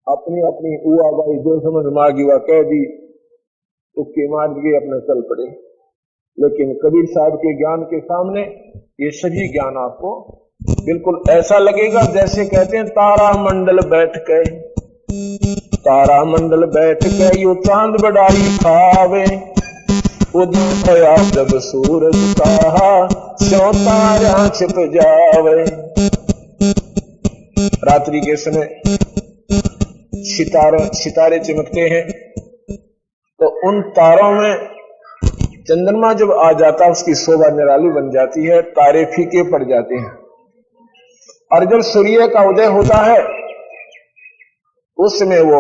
अपनी अपनी उआ बाई जो समझ मांगी वह कह दी, तुक्के मार दिए, अपने चल पड़े। लेकिन कबीर साहब के ज्ञान के सामने ये सभी ज्ञान आपको बिल्कुल ऐसा लगेगा जैसे कहते हैं तारा मंडल बैठ के, तारा मंडल बैठ के यो चांद बड़ाई खावे, उदया जब सूरज कहा स्यों तारा छिप जावे। रात्रि के समय सितारे चमकते हैं, तो उन तारों में चंद्रमा जब आ जाता है उसकी शोभा निराली बन जाती है, तारे फीके पड़ जाते हैं। और जब सूर्य का उदय होता है उस समय वो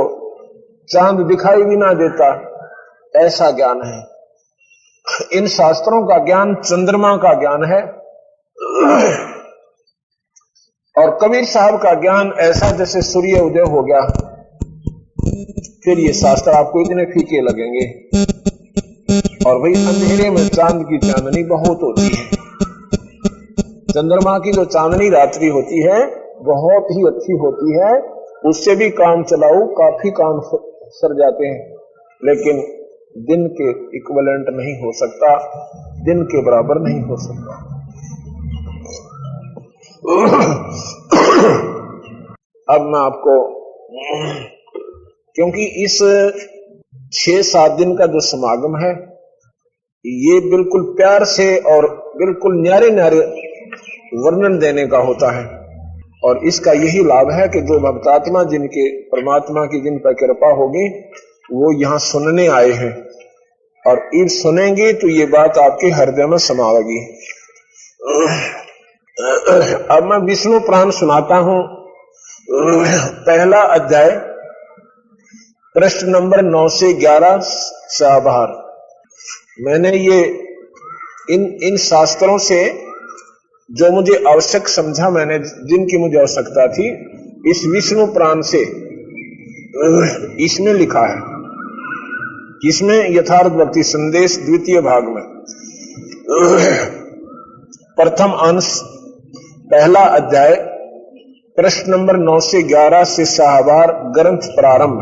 चांद दिखाई भी ना देता, ऐसा ज्ञान है। इन शास्त्रों का ज्ञान चंद्रमा का ज्ञान है, और कबीर साहब का ज्ञान ऐसा जैसे सूर्य उदय हो गया, फिर ये शास्त्र आपको इतने फीके लगेंगे। और भाई अंधेरे में चांद की चांदनी बहुत होती है, चंद्रमा की जो चांदनी रात्रि होती है बहुत ही अच्छी होती है, उससे भी काम चलाओ काफी काम सर जाते हैं, लेकिन दिन के इक्विवेलेंट नहीं हो सकता, दिन के बराबर नहीं हो सकता। अब मैं आपको, क्योंकि इस 6-7 दिन का जो समागम है ये बिल्कुल प्यार से और बिल्कुल न्यारे न्यारे वर्णन देने का होता है, और इसका यही लाभ है कि जो भक्तात्मा जिनके परमात्मा की जिन पर कृपा होगी वो यहाँ सुनने आए हैं, और इन सुनेंगे तो ये बात आपके हृदय में समावेगी। अब मैं विष्णु पुराण सुनाता हूं, पहला अध्याय प्रश्न नंबर 9 से 11 से आभार। मैंने ये इन शास्त्रों से जो मुझे आवश्यक समझा, मैंने जिनकी मुझे आवश्यकता थी, इस विष्णु पुराण से इसमें लिखा है, इसमें यथार्थ भक्ति संदेश द्वितीय भाग में प्रथम अंश पहला अध्याय प्रश्न नंबर 9 से 11 से साहबार ग्रंथ प्रारंभ।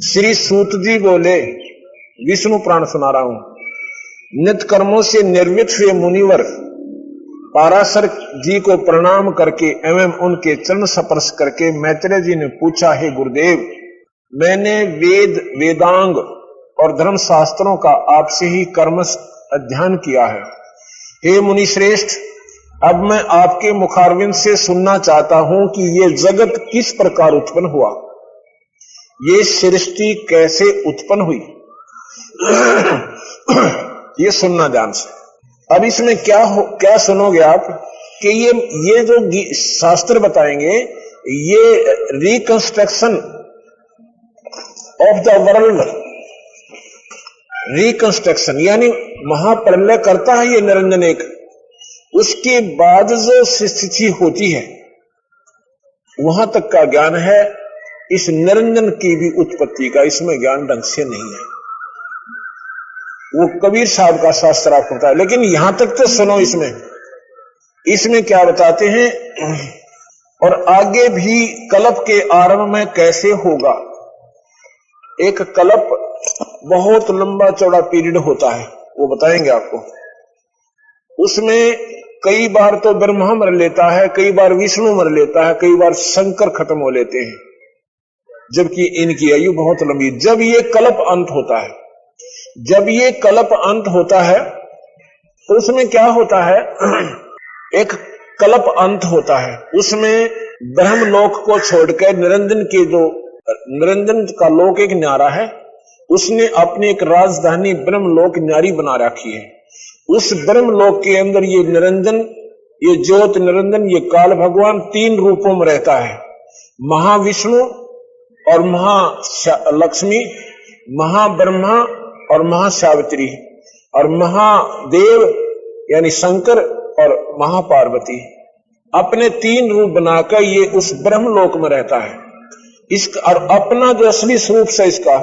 श्री सूत जी बोले, विष्णु पुराण सुना रहा हूं। नित्य कर्मों से निर्वृत हुए मुनिवर पाराशर जी को प्रणाम करके एवं उनके चरण स्पर्श करके मैत्रेय जी ने पूछा, हे गुरुदेव, मैंने वेद वेदांग और धर्म शास्त्रों का आपसे ही कर्मश अध्ययन किया है। हे मुनि श्रेष्ठ, अब मैं आपके मुखारविंद से सुनना चाहता हूं कि ये जगत किस प्रकार उत्पन्न हुआ, ये सृष्टि कैसे उत्पन्न हुई, ये सुनना ध्यान से। अब इसमें क्या सुनोगे आप कि ये जो शास्त्र बताएंगे ये reconstruction of the world, reconstruction यानी महाप्रलय करता है ये निरंजन एक, उसके बाद जो स्थिति होती है वहां तक का ज्ञान है। इस निरंजन की भी उत्पत्ति का इसमें ज्ञान ढंग से नहीं है, वो कबीर साहब का शास्त्र आपको बताया। लेकिन यहां तक तो सुनो, इसमें क्या बताते हैं, और आगे भी कल्प के आरंभ में कैसे होगा। एक कल्प बहुत लंबा चौड़ा पीरियड होता है, वो बताएंगे आपको। उसमें कई बार तो ब्रह्मा मर लेता है, कई बार विष्णु मर लेता है, कई बार शंकर खत्म हो लेते हैं, जबकि इनकी आयु बहुत लंबी। जब ये कल्प अंत होता है, जब ये कल्प अंत होता है तो उसमें क्या होता है, एक कल्प अंत होता है, उसमें ब्रह्मलोक को छोड़कर निरंजन का लोक एक न्यारा है, उसने अपनी एक राजधानी ब्रह्मलोक न्यारी बना रखी है। उस ब्रह्मलोक के अंदर ये निरंजन, ये ज्योत निरंजन, ये काल भगवान 3 रूपों में रहता है, महाविष्णु और महालक्ष्मी, महाब्रह्मा और महासावित्री, और महादेव यानी शंकर और महापार्वती। अपने 3 रूप बनाकर ये उस ब्रह्मलोक में रहता है। इसका और अपना जो असली स्वरूप से इसका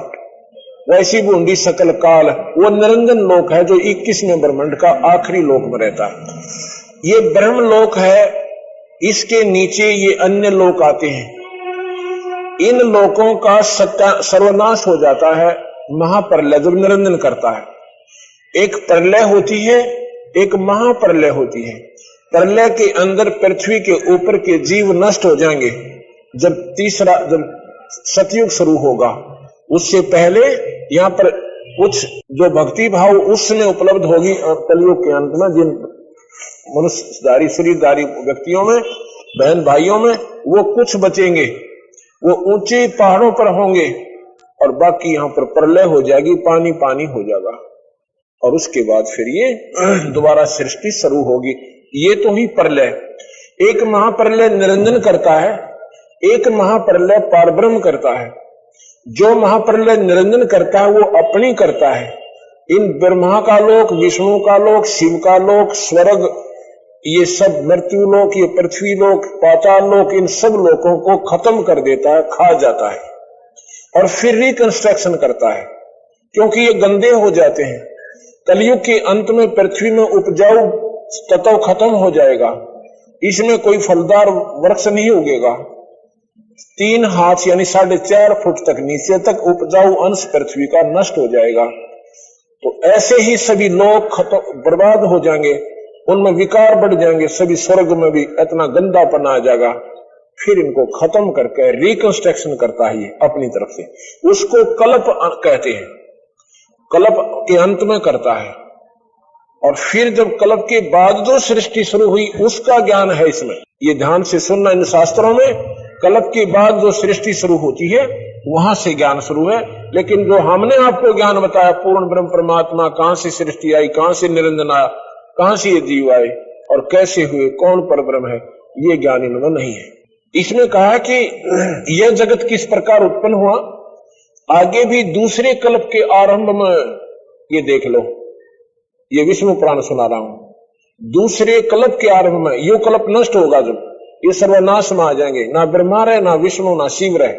वैसी बूंदी सकल काल, वो निरंजन लोक है जो 21वें ब्रह्मांड का आखिरी लोक में रहता है। ये ब्रह्मलोक है, इसके नीचे ये अन्य लोक आते हैं। इन लोकों का सर्वनाश हो जाता है महाप्रलय जब निरंजन करता है। एक प्रलय होती है, एक महाप्रलय होती है। प्रलय के अंदर पृथ्वी के ऊपर के जीव नष्ट हो जाएंगे जब सतयुग शुरू होगा। उससे पहले यहाँ पर कुछ जो भक्ति भाव उसमें उपलब्ध होगी और कलयुग के अंत में जिन मनुष्यधारी शरीरधारी व्यक्तियों में, बहन भाइयों में, वो कुछ बचेंगे, वो ऊंचे पहाड़ों पर होंगे और बाकी यहाँ पर प्रलय हो जाएगी, पानी पानी हो जाएगा और उसके बाद फिर ये दोबारा सृष्टि शुरू होगी। ये तो ही प्रलय। एक महाप्रलय निरंजन करता है, एक महाप्रलय पारब्रह्म करता है। जो महाप्रलय निरंजन करता है वो अपनी करता है। इन ब्रह्मा का लोक, विष्णु का लोक, शिव का लोक, स्वर्ग, ये सब मृत्यु लोक, ये पृथ्वी लोक, पाताल लोक, इन सब लोकों को खत्म कर देता है, खा जाता है और फिर रिकंस्ट्रक्शन करता है, क्योंकि ये गंदे हो जाते हैं। कलयुग के अंत में पृथ्वी में उपजाऊ तत्व खत्म हो जाएगा, इसमें कोई फलदार वृक्ष नहीं उगेगा। 3 हाथ यानी 4.5 फुट तक नीचे तक उपजाऊ अंश पृथ्वी का नष्ट हो जाएगा। तो ऐसे ही सभी लोग बर्बाद हो जाएंगे, उनमें विकार बढ़ जाएंगे, सभी स्वर्ग में भी इतना गंदापन आ जाएगा। फिर इनको खत्म करके रिकंस्ट्रक्शन करता है ये अपनी तरफ से, उसको कल्प कहते हैं। कल्प के अंत में करता है और फिर जब कल्प के बाद जो सृष्टि शुरू हुई उसका ज्ञान है इसमें। ये ध्यान से सुनना, इन शास्त्रों में कल्प के बाद जो सृष्टि शुरू होती है वहां से ज्ञान शुरू है। लेकिन जो हमने आपको ज्ञान बताया पूर्ण ब्रह्म परमात्मा, कहां से सृष्टि आई, कहां से निरंजन आया, कहां से ये जीव आए और कैसे हुए, कौन परब्रह्म है, ये ज्ञान इनमें नहीं है। इसमें कहा कि यह जगत किस प्रकार उत्पन्न हुआ, आगे भी दूसरे कल्प के आरंभ में ये देख लो। ये विष्णु पुराण सुना रहा हूं। दूसरे कल्प के आरंभ में यो कल्प नष्ट होगा, जब ये सर्वनाश में आ जाएंगे, ना ब्रह्मा रहे, ना विष्णु, ना शिव रहे,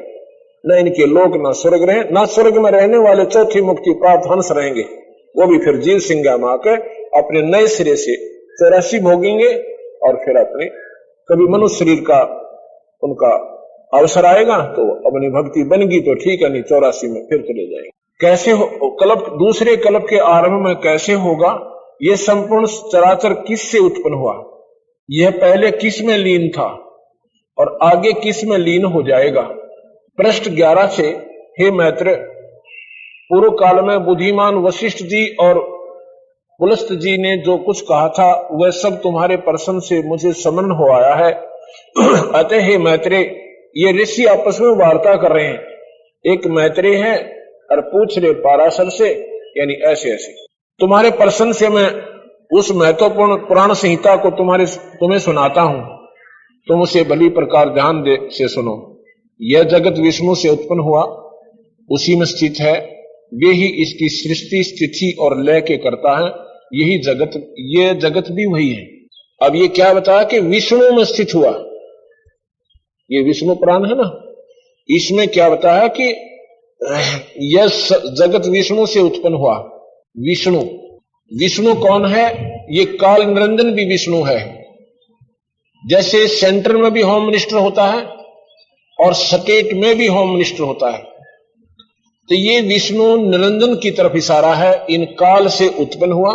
न इनके लोक, ना स्वर्ग रहे, ना स्वर्ग में रहने वाले चौथी मुक्ति प्राप्त हंस रहेंगे। वो भी फिर जीव सिंगा में आकर अपने नए सिरे से 84 भोगेंगे और फिर अपने कभी मनुष्य शरीर का उनका अवसर आएगा तो अपनी भक्ति बनेगी तो ठीक है, नहीं 84 में फिर चले जाएंगे। कैसे कल्प, दूसरे कल्प के आरंभ में कैसे होगा, ये संपूर्ण चराचर किस से उत्पन्न हुआ, यह पहले किस में लीन था और आगे किस में लीन हो जाएगा। पृष्ठ 11 से, हे मैत्र, पूर्व काल में बुद्धिमान वशिष्ठ जी और पुलस्त जी ने जो कुछ कहा था वह सब तुम्हारे प्रश्न से मुझे स्मरण हो आया है। अतः हे मैत्रे, ये ऋषि आपस में वार्ता कर रहे हैं। एक मैत्रे है और पूछ रहे पाराशर से, यानी ऐसे ऐसे तुम्हारे प्रश्न से मैं उस महत्वपूर्ण पुराण संहिता को तुम्हें सुनाता हूं, तुम उसे भली प्रकार ध्यान से सुनो। यह जगत विष्णु से उत्पन्न हुआ, उसी में स्थित है, वे ही इसकी सृष्टि स्थिति और लय के करता है। यही जगत, ये जगत भी वही है। अब ये क्या बताया कि विष्णु में स्थित हुआ, ये विष्णु पुराण है ना, इसमें क्या बताया कि यह जगत विष्णु से उत्पन्न हुआ। विष्णु, विष्णु कौन है, ये काल निरंजन भी विष्णु है। जैसे सेंटर में भी होम मिनिस्टर होता है और स्टेट में भी होम मिनिस्टर होता है, तो ये विष्णु निरंजन की तरफ इशारा है। इन काल से उत्पन्न हुआ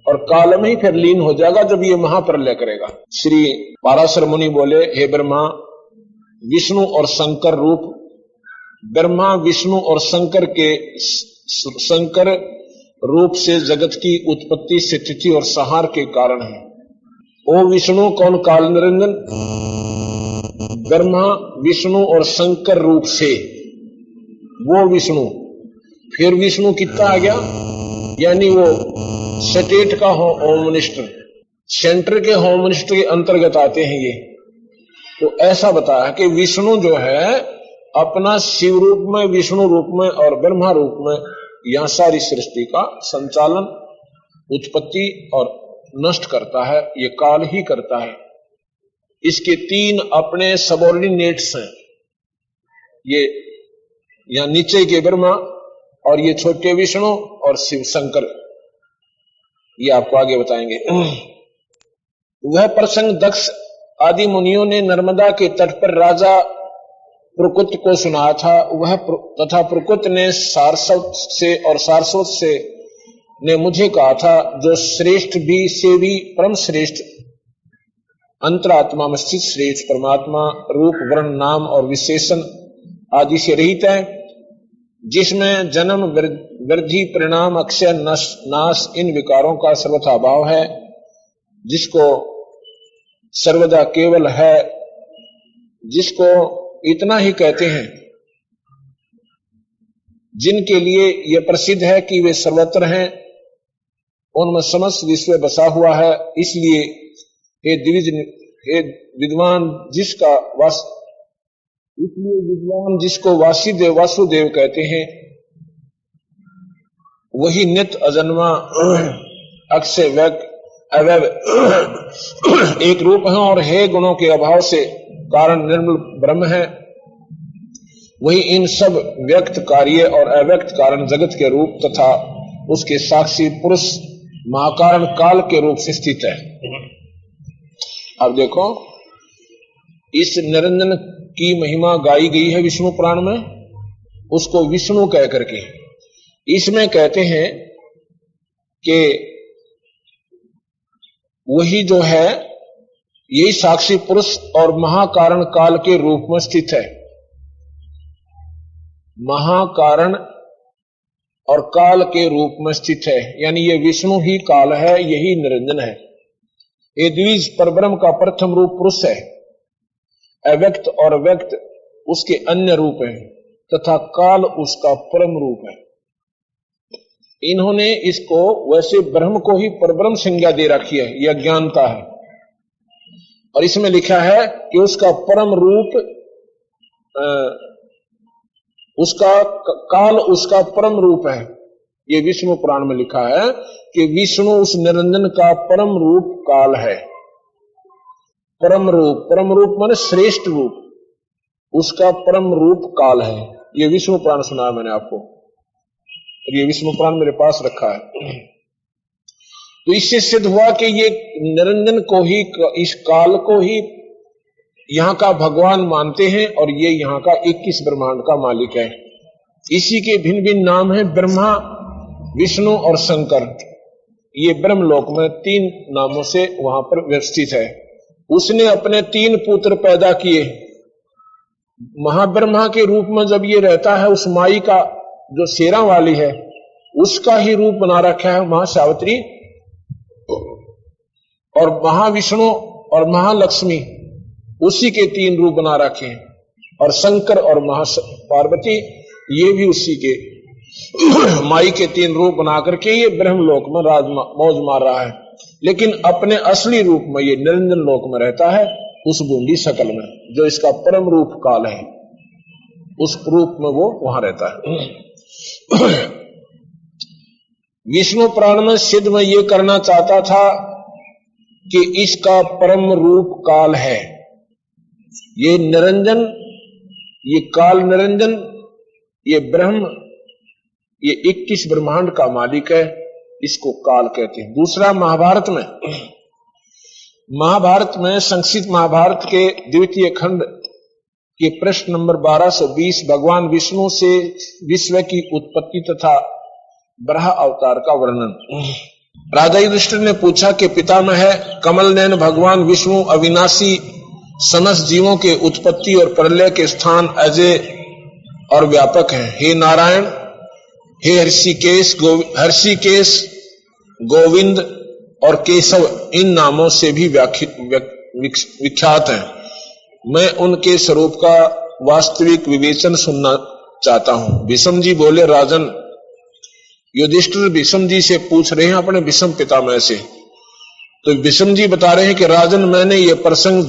और काल में ही फिर लीन हो जाएगा जब ये महाप्रलय करेगा। श्री पाराशर मुनि बोले, हे ब्रह्मा, विष्णु और शंकर रूप, ब्रह्मा विष्णु और शंकर रूप से जगत की उत्पत्ति, स्थिति और संहार के कारण है। ओ विष्णु कौन, काल निरंजन, ब्रह्मा विष्णु और शंकर रूप से वो विष्णु। फिर विष्णु कितना आ गया, यानी वो स्टेट का होम मिनिस्टर, सेंटर के होम मिनिस्टर के अंतर्गत आते हैं ये। तो ऐसा बताया कि विष्णु जो है अपना शिव रूप में, विष्णु रूप में और ब्रह्मा रूप में यहां सारी सृष्टि का संचालन, उत्पत्ति और नष्ट करता है, ये काल ही करता है। इसके 3 अपने सबऑर्डिनेट्स हैं, ये यहां नीचे के ब्रह्मा और ये छोटे विष्णु और शिव शंकर, ये आपको आगे बताएंगे। वह प्रसंग दक्ष आदि मुनियों ने नर्मदा के तट पर राजा प्रकृत को सुनाया था, वह तथा प्रकृत ने सारस्वत से और सारस्वत से ने मुझे कहा था, जो श्रेष्ठ भी से भी परम श्रेष्ठ अंतरात्मा में स्थित श्रेष्ठ परमात्मा रूप वर्ण नाम और विशेषण आदि से रहित है, जिसमें जन्म वृद्धि परिणाम अक्षय नाश इन विकारों का सर्वथा अभाव है, जिसको सर्वदा केवल है, जिसको इतना ही कहते हैं, जिनके लिए यह प्रसिद्ध है कि वे सर्वत्र हैं, उनमें समस्त विश्व बसा हुआ है। इसलिए हे विद्वान जिसको वासुदेव कहते हैं, वही नित्य अजन्मा अक्षय अवयव एक रूप है और हे गुणों के अभाव से कारण निर्मल ब्रह्म है। वही इन सब व्यक्त कार्य और अव्यक्त कारण जगत के रूप तथा उसके साक्षी पुरुष महाकारण काल के रूप से स्थित है। अब देखो, इस निरंजन की महिमा गाई गई है विष्णु पुराण में, उसको विष्णु कह करके। इसमें कहते हैं कि वही जो है, यही साक्षी पुरुष और महाकारण काल के रूप में स्थित है। महाकारण और काल के रूप में स्थित है, यानी ये विष्णु ही काल है, यही निरंजन है। ये द्विज परब्रह्म का प्रथम रूप पुरुष है, अव्यक्त और व्यक्त उसके अन्य रूप हैं तथा काल उसका परम रूप है। इन्होंने इसको वैसे ब्रह्म को ही परब्रह्म संज्ञा दे रखी है, यह ज्ञानता है। और इसमें लिखा है कि उसका परम रूप उसका काल उसका परम रूप है। ये विष्णु पुराण में लिखा है कि विष्णु उस निरंजन का परम रूप काल है। परम रूप माने श्रेष्ठ रूप, उसका परम रूप काल है। ये विष्णु पुराण सुना मैंने आपको, ये विष्णु पुराण मेरे पास रखा है। तो इससे सिद्ध हुआ कि ये निरंजन को ही, इस काल को ही यहां का भगवान मानते हैं और ये यहां का 21 ब्रह्मांड का मालिक है। इसी के भिन्न भिन्न नाम हैं, ब्रह्मा, विष्णु और शंकर। ये ब्रह्मलोक में 3 नामों से वहां पर व्यवस्थित है। उसने अपने 3 पुत्र पैदा किए। महाब्रह्मा के रूप में जब ये रहता है, उस माई का जो शेरा वाली है उसका ही रूप बना रखा है महासावित्री, और महाविष्णु और महालक्ष्मी उसी के 3 रूप बना रखे हैं। और शंकर और महापार्वती ये भी उसी के माई के 3 रूप बना करके ये ब्रह्मलोक में मौज मार रहा है। लेकिन अपने असली रूप में ये निरंजन लोक में रहता है, उस बूंदी शकल में, जो इसका परम रूप काल है, उस रूप में वो वहां रहता है। विष्णु पुराण में सिद्ध में ये करना चाहता था कि इसका परम रूप काल है। ये निरंजन, ये काल निरंजन, ये ब्रह्म, ये 21 ब्रह्मांड का मालिक है, इसको काल कहते हैं। दूसरा, महाभारत में संक्षिप्त महाभारत के द्वितीय खंड के प्रश्न नंबर 1220 भगवान विष्णु से विश्व की उत्पत्ति तथा बराह अवतार का वर्णन। राजा युधिष्ठिर ने पूछा कि पितामह कमल नयन भगवान विष्णु अविनाशी समस्त जीवों के उत्पत्ति और प्रलय के स्थान अजय और व्यापक हैं। हे नारायण, हे हर्षिकेश, गोविंद और केशव इन नामों से भी विख्यात हैं। मैं उनके स्वरूप का वास्तविक विवेचन सुनना चाहता हूं। भीष्म जी बोले, राजन, युधिष्ठिर भीष्म जी से पूछ रहे हैं अपने भीष्म पितामह से। तो भीष्म जी बता रहे हैं कि राजन, मैंने ये प्रसंग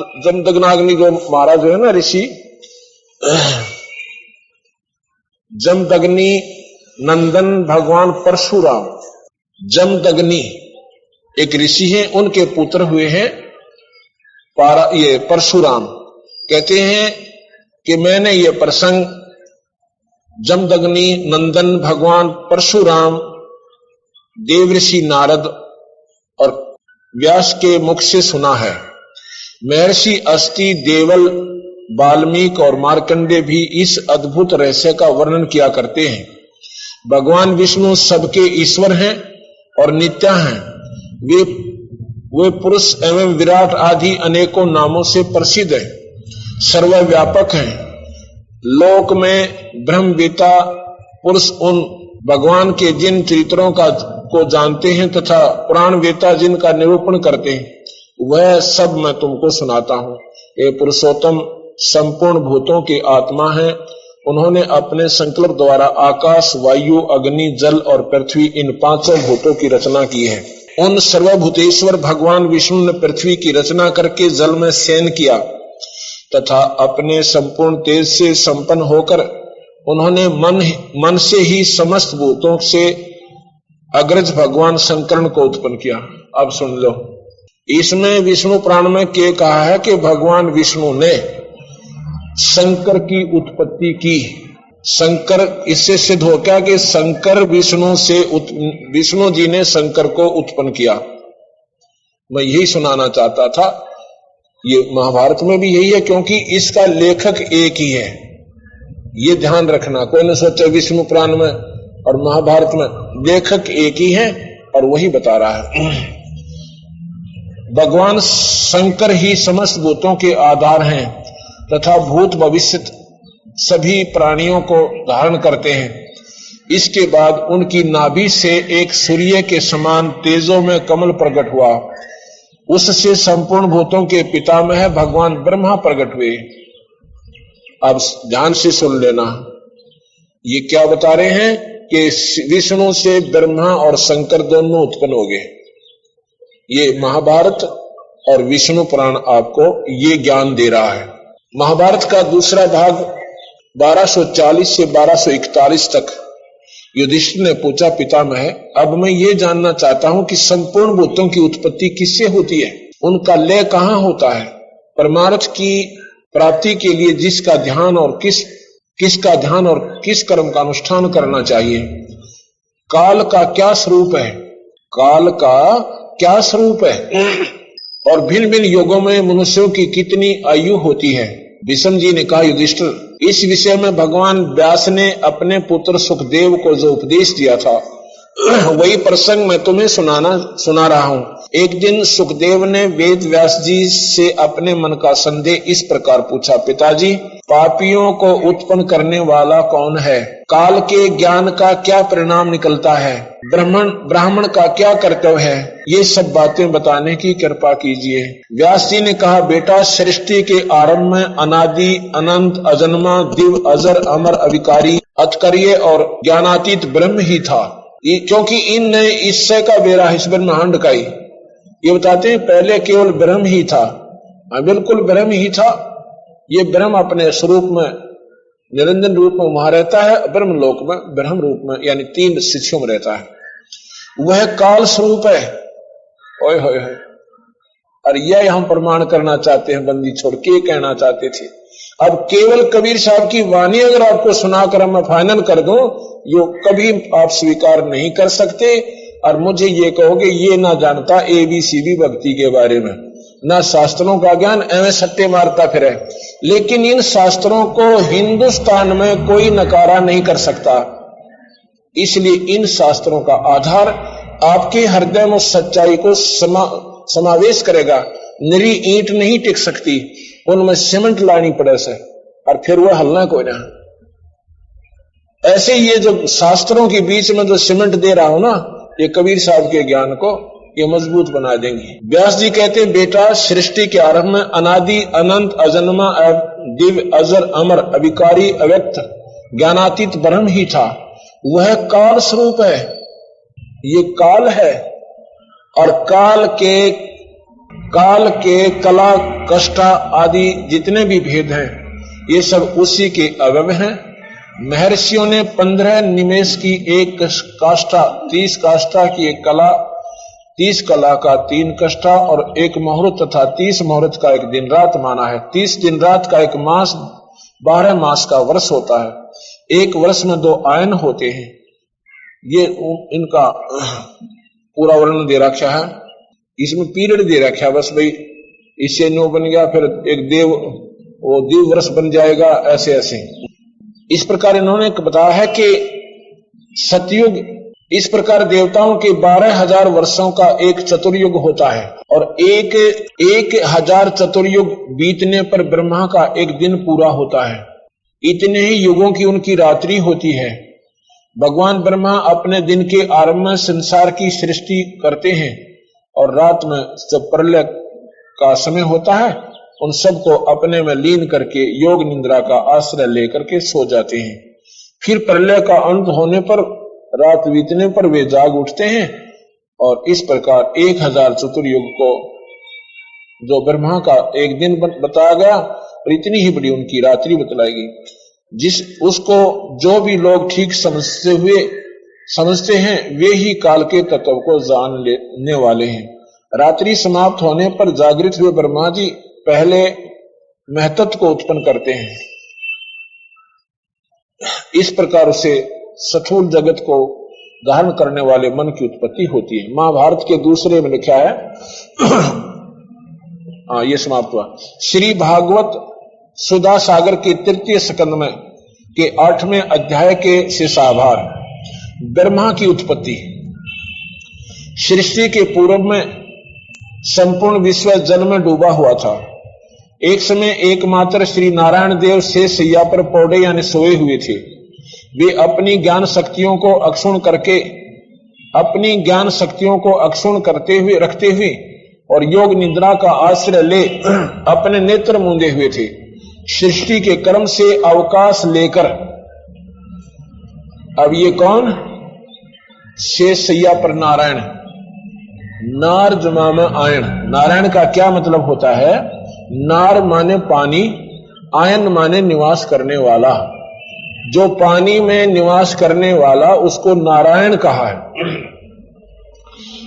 जमदग्नाग्नि जो महाराज जो है ना ऋषि, जमदग्नि नंदन भगवान परशुराम, जमदग्नि एक ऋषि हैं, उनके पुत्र हुए हैं ये परशुराम। कहते हैं कि मैंने ये प्रसंग जमदग्नि नंदन भगवान परशुराम, देवऋषि नारद और व्यास के मुख से सुना है। महर्षि अस्ति, देवल, वाल्मीकि और मार्कंडेय भी इस अद्भुत रहस्य का वर्णन किया करते हैं। भगवान विष्णु सबके ईश्वर हैं और नित्य हैं। वे पुरुष एवं विराट आदि अनेकों नामों से प्रसिद्ध हैं, सर्वव्यापक हैं। लोक में ब्रह्मवेता पुरुष उन भगवान के जिन चरित्रों को जानते हैं तथा पुराण वेता जिनका निरूपण करते हैं, वह सब मैं तुमको सुनाता हूं। ये पुरुषोत्तम संपूर्ण भूतों के आत्मा हैं। उन्होंने अपने संकल्प द्वारा आकाश, वायु, अग्नि, जल और पृथ्वी इन पांचों भूतों की रचना की है। उन सर्वभूतेश्वर भगवान विष्णु ने पृथ्वी की रचना करके जल में शयन किया तथा अपने संपूर्ण तेज से संपन्न होकर उन्होंने मन से ही समस्त भूतों से अग्रज भगवान शंकर को उत्पन्न किया। अब सुन लो, इसमें विष्णु पुराण में क्या कहा है कि भगवान विष्णु ने शंकर की उत्पत्ति की। शंकर, इससे सिद्ध हो क्या कि शंकर विष्णु जी ने शंकर को उत्पन्न किया। मैं यही सुनाना चाहता था। ये महाभारत में भी यही है, क्योंकि इसका लेखक एक ही है। ये ध्यान रखना, कोई न सोचे विष्णु पुराण में और महाभारत में लेखक एक ही है और वही बता रहा है। भगवान शंकर ही समस्त भूतों के आधार हैं तथा भूत भविष्य सभी प्राणियों को धारण करते हैं। इसके बाद उनकी नाभि से एक सूर्य के समान तेजों में कमल प्रकट हुआ। उससे संपूर्ण भूतों के पितामह भगवान ब्रह्मा प्रकट हुए। अब ध्यान से सुन लेना, ये क्या बता रहे हैं कि विष्णु से ब्रह्मा और शंकर दोनों उत्पन्न हो गए। ये महाभारत और विष्णु पुराण आपको ये ज्ञान दे रहा है। महाभारत का दूसरा भाग 1240 से 1241 तक युधिष्ठिर ने पूछा, पितामह, अब मैं ये जानना चाहता हूं कि संपूर्ण भूतों की उत्पत्ति किससे होती है, उनका लय कहां होता है। परमार्थ की प्राप्ति के लिए जिसका ध्यान और किसका ध्यान और किस कर्म का अनुष्ठान करना चाहिए। काल का क्या स्वरूप है, काल का क्या स्वरूप है और भिन्न भिन्न युगों में मनुष्यों की कितनी आयु होती है। भीष्म जी ने कहा, युधिष्ठिर, इस विषय में भगवान व्यास ने अपने पुत्र सुखदेव को जो उपदेश दिया था वही प्रसंग मैं तुम्हें सुना रहा हूं। एक दिन सुखदेव ने वेद व्यास जी से अपने मन का संदेह इस प्रकार पूछा, पिताजी, पापियों को उत्पन्न करने वाला कौन है? काल के ज्ञान का क्या परिणाम निकलता है? ब्राह्मण का क्या कर्तव्य है? ये सब बातें बताने की कृपा कीजिए। व्यास जी ने कहा, बेटा, सृष्टि के आरंभ में अनादि, अनंत, अजन्मा, दिव्य, अजर, अमर, अविकारी, अतकर्य और ज्ञानातीत ब्रह्म ही था। क्योंकि इन इससे का बेरा इस ब्रह्मांड का ही, ये बताते हैं पहले केवल ब्रह्म ही था। बिल्कुल ब्रह्म ही था। ये ब्रह्म अपने स्वरूप में निरंजन रूप में वहां रहता है, ब्रह्म लोक में ब्रह्म रूप में यानी 3 शिष्यों में रहता है। वह काल स्वरूप है। ओए होए होए, और यह हम प्रमाण करना चाहते हैं, बंदी छोड़ के कहना चाहते थे। अब केवल कबीर साहब की वाणी अगर आपको सुनाकर मैं फाइनल कर दूं, यो कभी आप स्वीकार नहीं कर सकते। और मुझे ये कहोगे ये ना जानता ABCD भक्ति के बारे में, ना शास्त्रों का ज्ञान, एवं सट्टे मारता फिरे। लेकिन इन शास्त्रों को हिंदुस्तान में कोई नकारा नहीं कर सकता। इसलिए इन शास्त्रों का आधार आपके हृदय में सच्चाई को समावेश करेगा। निरी ईंट नहीं टिक सकती, उनमें सीमेंट लानी पड़े से, और फिर वह हलना कोई ना। ऐसे ये जो शास्त्रों के बीच में जो सीमेंट दे रहा हूं ना, ये कबीर साहब के ज्ञान को ये मजबूत बना देंगे। व्यास जी कहते हैं, बेटा, सृष्टि के आरंभ में अनादि, अनंत, अजन्मा, दिव्य, अजर, अमर, अविकारी, अव्यक्त, ज्ञानातीत ब्रह्म ही था। वह काल स्वरूप है। ये काल है और काल के कला, कष्टा आदि जितने भी भेद हैं, ये सब उसी के अवयव हैं। महर्षियों ने 15 निमेष की एक काष्ठा, 30 काष्ठा की एक कला, 30 कला का 3 कष्ठा और एक मुहूर्त तथा 30 मुहूर्त का एक दिन रात माना है। 30 दिन रात का एक मास, 12 मास का वर्ष होता है। एक वर्ष में 2 आयन होते हैं। ये इनका पूरा वर्णन दे रखा है, इसमें पीरियड दे रखा है। बस भाई इससे नो बन गया, फिर एक वो देव वर्ष बन जाएगा, ऐसे ऐसे। इस प्रकार इन्होंने बताया है कि सतयुग, इस प्रकार देवताओं के 12,000 वर्षों का एक चतुर्युग होता है, और एक 1,000 चतुर्युग बीतने पर ब्रह्मा का एक दिन पूरा होता है। इतने ही युगों की उनकी रात्रि होती है। भगवान ब्रह्मा अपने दिन के आरंभ में संसार की सृष्टि करते हैं, और रात में जब प्रलय का समय होता है, उन सबको अपने में लीन करके योग निद्रा का आश्रय लेकर के सो जाते हैं। फिर प्रलय का अंत होने पर, रात बीतने पर वे जाग उठते हैं, और इस प्रकार 1,000 चतुर्युग को जो ब्रह्मा का एक दिन बताया गया, और इतनी ही बड़ी उनकी रात्रि बतलाएगी, उसको जो भी लोग ठीक समझते हैं वे ही काल के तत्व को जान लेने वाले हैं। रात्रि समाप्त होने पर जागृत हुए ब्रह्मा जी पहले महतत्व को उत्पन्न करते हैं। इस प्रकार से स्थूल जगत को धारण करने वाले मन की उत्पत्ति होती है। महाभारत के दूसरे में लिखा है ये समाप्त हुआ। श्री भागवत सुधा सागर के 3 स्कंद में के 8वें अध्याय के शेषाभार, ब्रह्मा की उत्पत्ति। सृष्टि के पूर्व में संपूर्ण विश्व जल में डूबा हुआ था। एक समय एकमात्र श्री नारायण देव शेष शैया पर पौड़े यानी सोए हुए थे। वे अपनी ज्ञान शक्तियों को अक्षुण रखते हुए और योग निद्रा का आश्रय ले अपने नेत्र मूंदे हुए थे। सृष्टि के क्रम से अवकाश लेकर, अब ये कौन? शेष शैया पर नारायण, नार जमाम आयन। नारायण का क्या मतलब होता है? नार माने पानी, आयन माने निवास करने वाला। जो पानी में निवास करने वाला उसको नारायण कहा है।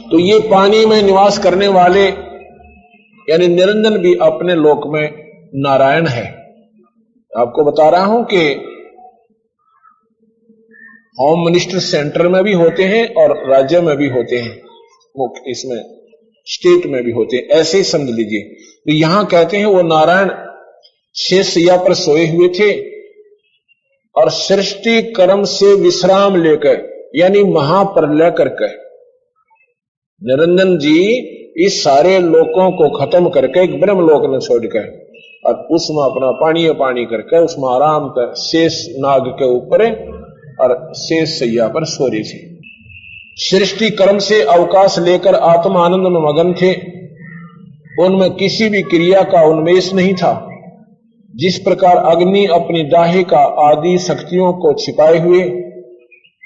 तो ये पानी में निवास करने वाले यानी निरंजन भी अपने लोक में नारायण है। आपको बता रहा हूं कि होम मिनिस्टर सेंटर में भी होते हैं और राज्य में भी होते हैं, इसमें स्टेट में भी होते हैं, ऐसे ही समझ लीजिए। तो यहां कहते हैं वो नारायण शेष शैया पर सोए हुए थे और सृष्टि कर्म से विश्राम लेकर यानी महाप्रलय करके निरंजन जी इस सारे लोकों को खत्म करके एक ब्रह्मलोक में छोड़कर और उसमें अपना पानी करके उसमें आराम कर शेष नाग के ऊपर और शेष शैया पर सो रहे थे। सृष्टि कर्म से अवकाश लेकर आत्मा आनंद में मगन थे। उनमें किसी भी क्रिया का उन्मेष नहीं था। जिस प्रकार अग्नि अपनी दाहिका आदि शक्तियों को छिपाए हुए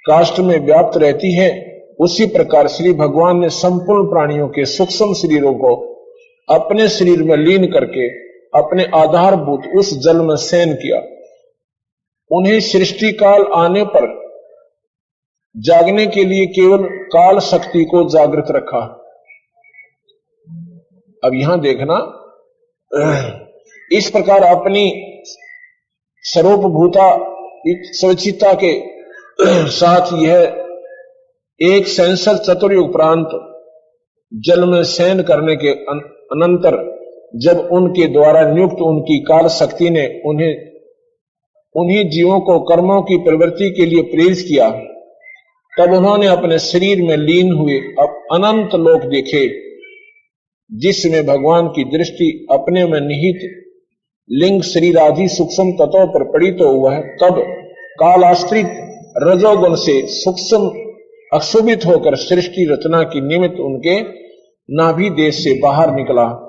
काष्ठ में व्याप्त रहती है, उसी प्रकार श्री भगवान ने संपूर्ण प्राणियों के सूक्ष्म शरीरों को अपने शरीर में लीन करके अपने आधारभूत उस जल में शयन किया। उन्हें सृष्टि काल आने पर जागने के लिए केवल काल शक्ति को जागृत रखा। अब यहां देखना, इस प्रकार अपनी सर्वभूता स्वचिता के साथ यह एक संसद चतुर्युग प्रांत जल में शयन करने के अनंतर जब उनके द्वारा नियुक्त उनकी काल शक्ति ने उन्हीं जीवों को कर्मों की प्रवृत्ति के लिए प्रेरित किया, तब उन्होंने अपने शरीर में लीन हुए अब अनंत लोक देखे, जिसमें भगवान की दृष्टि अपने में निहित लिंग शरीर आदि सूक्ष्म तत्वों पर पड़ी तो हुआ है। तब कालाश्रित रजोगुण से सूक्ष्म अक्षुभित होकर सृष्टि रचना की निमित्त उनके नाभि देश से बाहर निकला।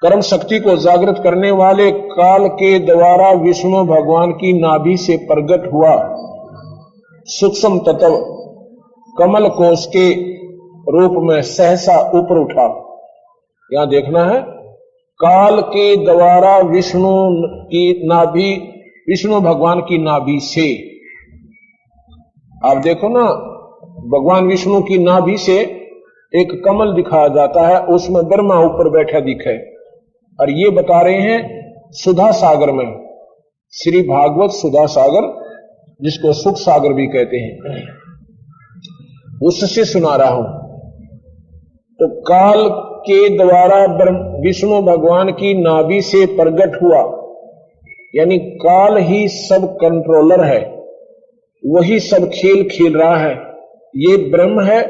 कर्म शक्ति को जागृत करने वाले काल के द्वारा विष्णु भगवान की नाभि से प्रकट हुआ सूक्ष्म तत्व कमल कोश के रूप में सहसा ऊपर उठा। यहां देखना है, काल के द्वारा विष्णु भगवान की नाभि से। आप देखो ना, भगवान विष्णु की नाभि से एक कमल दिखाया जाता है, उसमें ब्रह्मा ऊपर बैठा दिखे। और ये बता रहे हैं सुधा सागर में, श्री भागवत सुधा सागर जिसको सुख सागर भी कहते हैं, उससे सुना रहा हूं। तो काल के द्वारा विष्णु भगवान की नाभि से प्रकट हुआ, यानी काल ही सब कंट्रोलर है, वही सब खेल खेल रहा है। ये ब्रह्म है,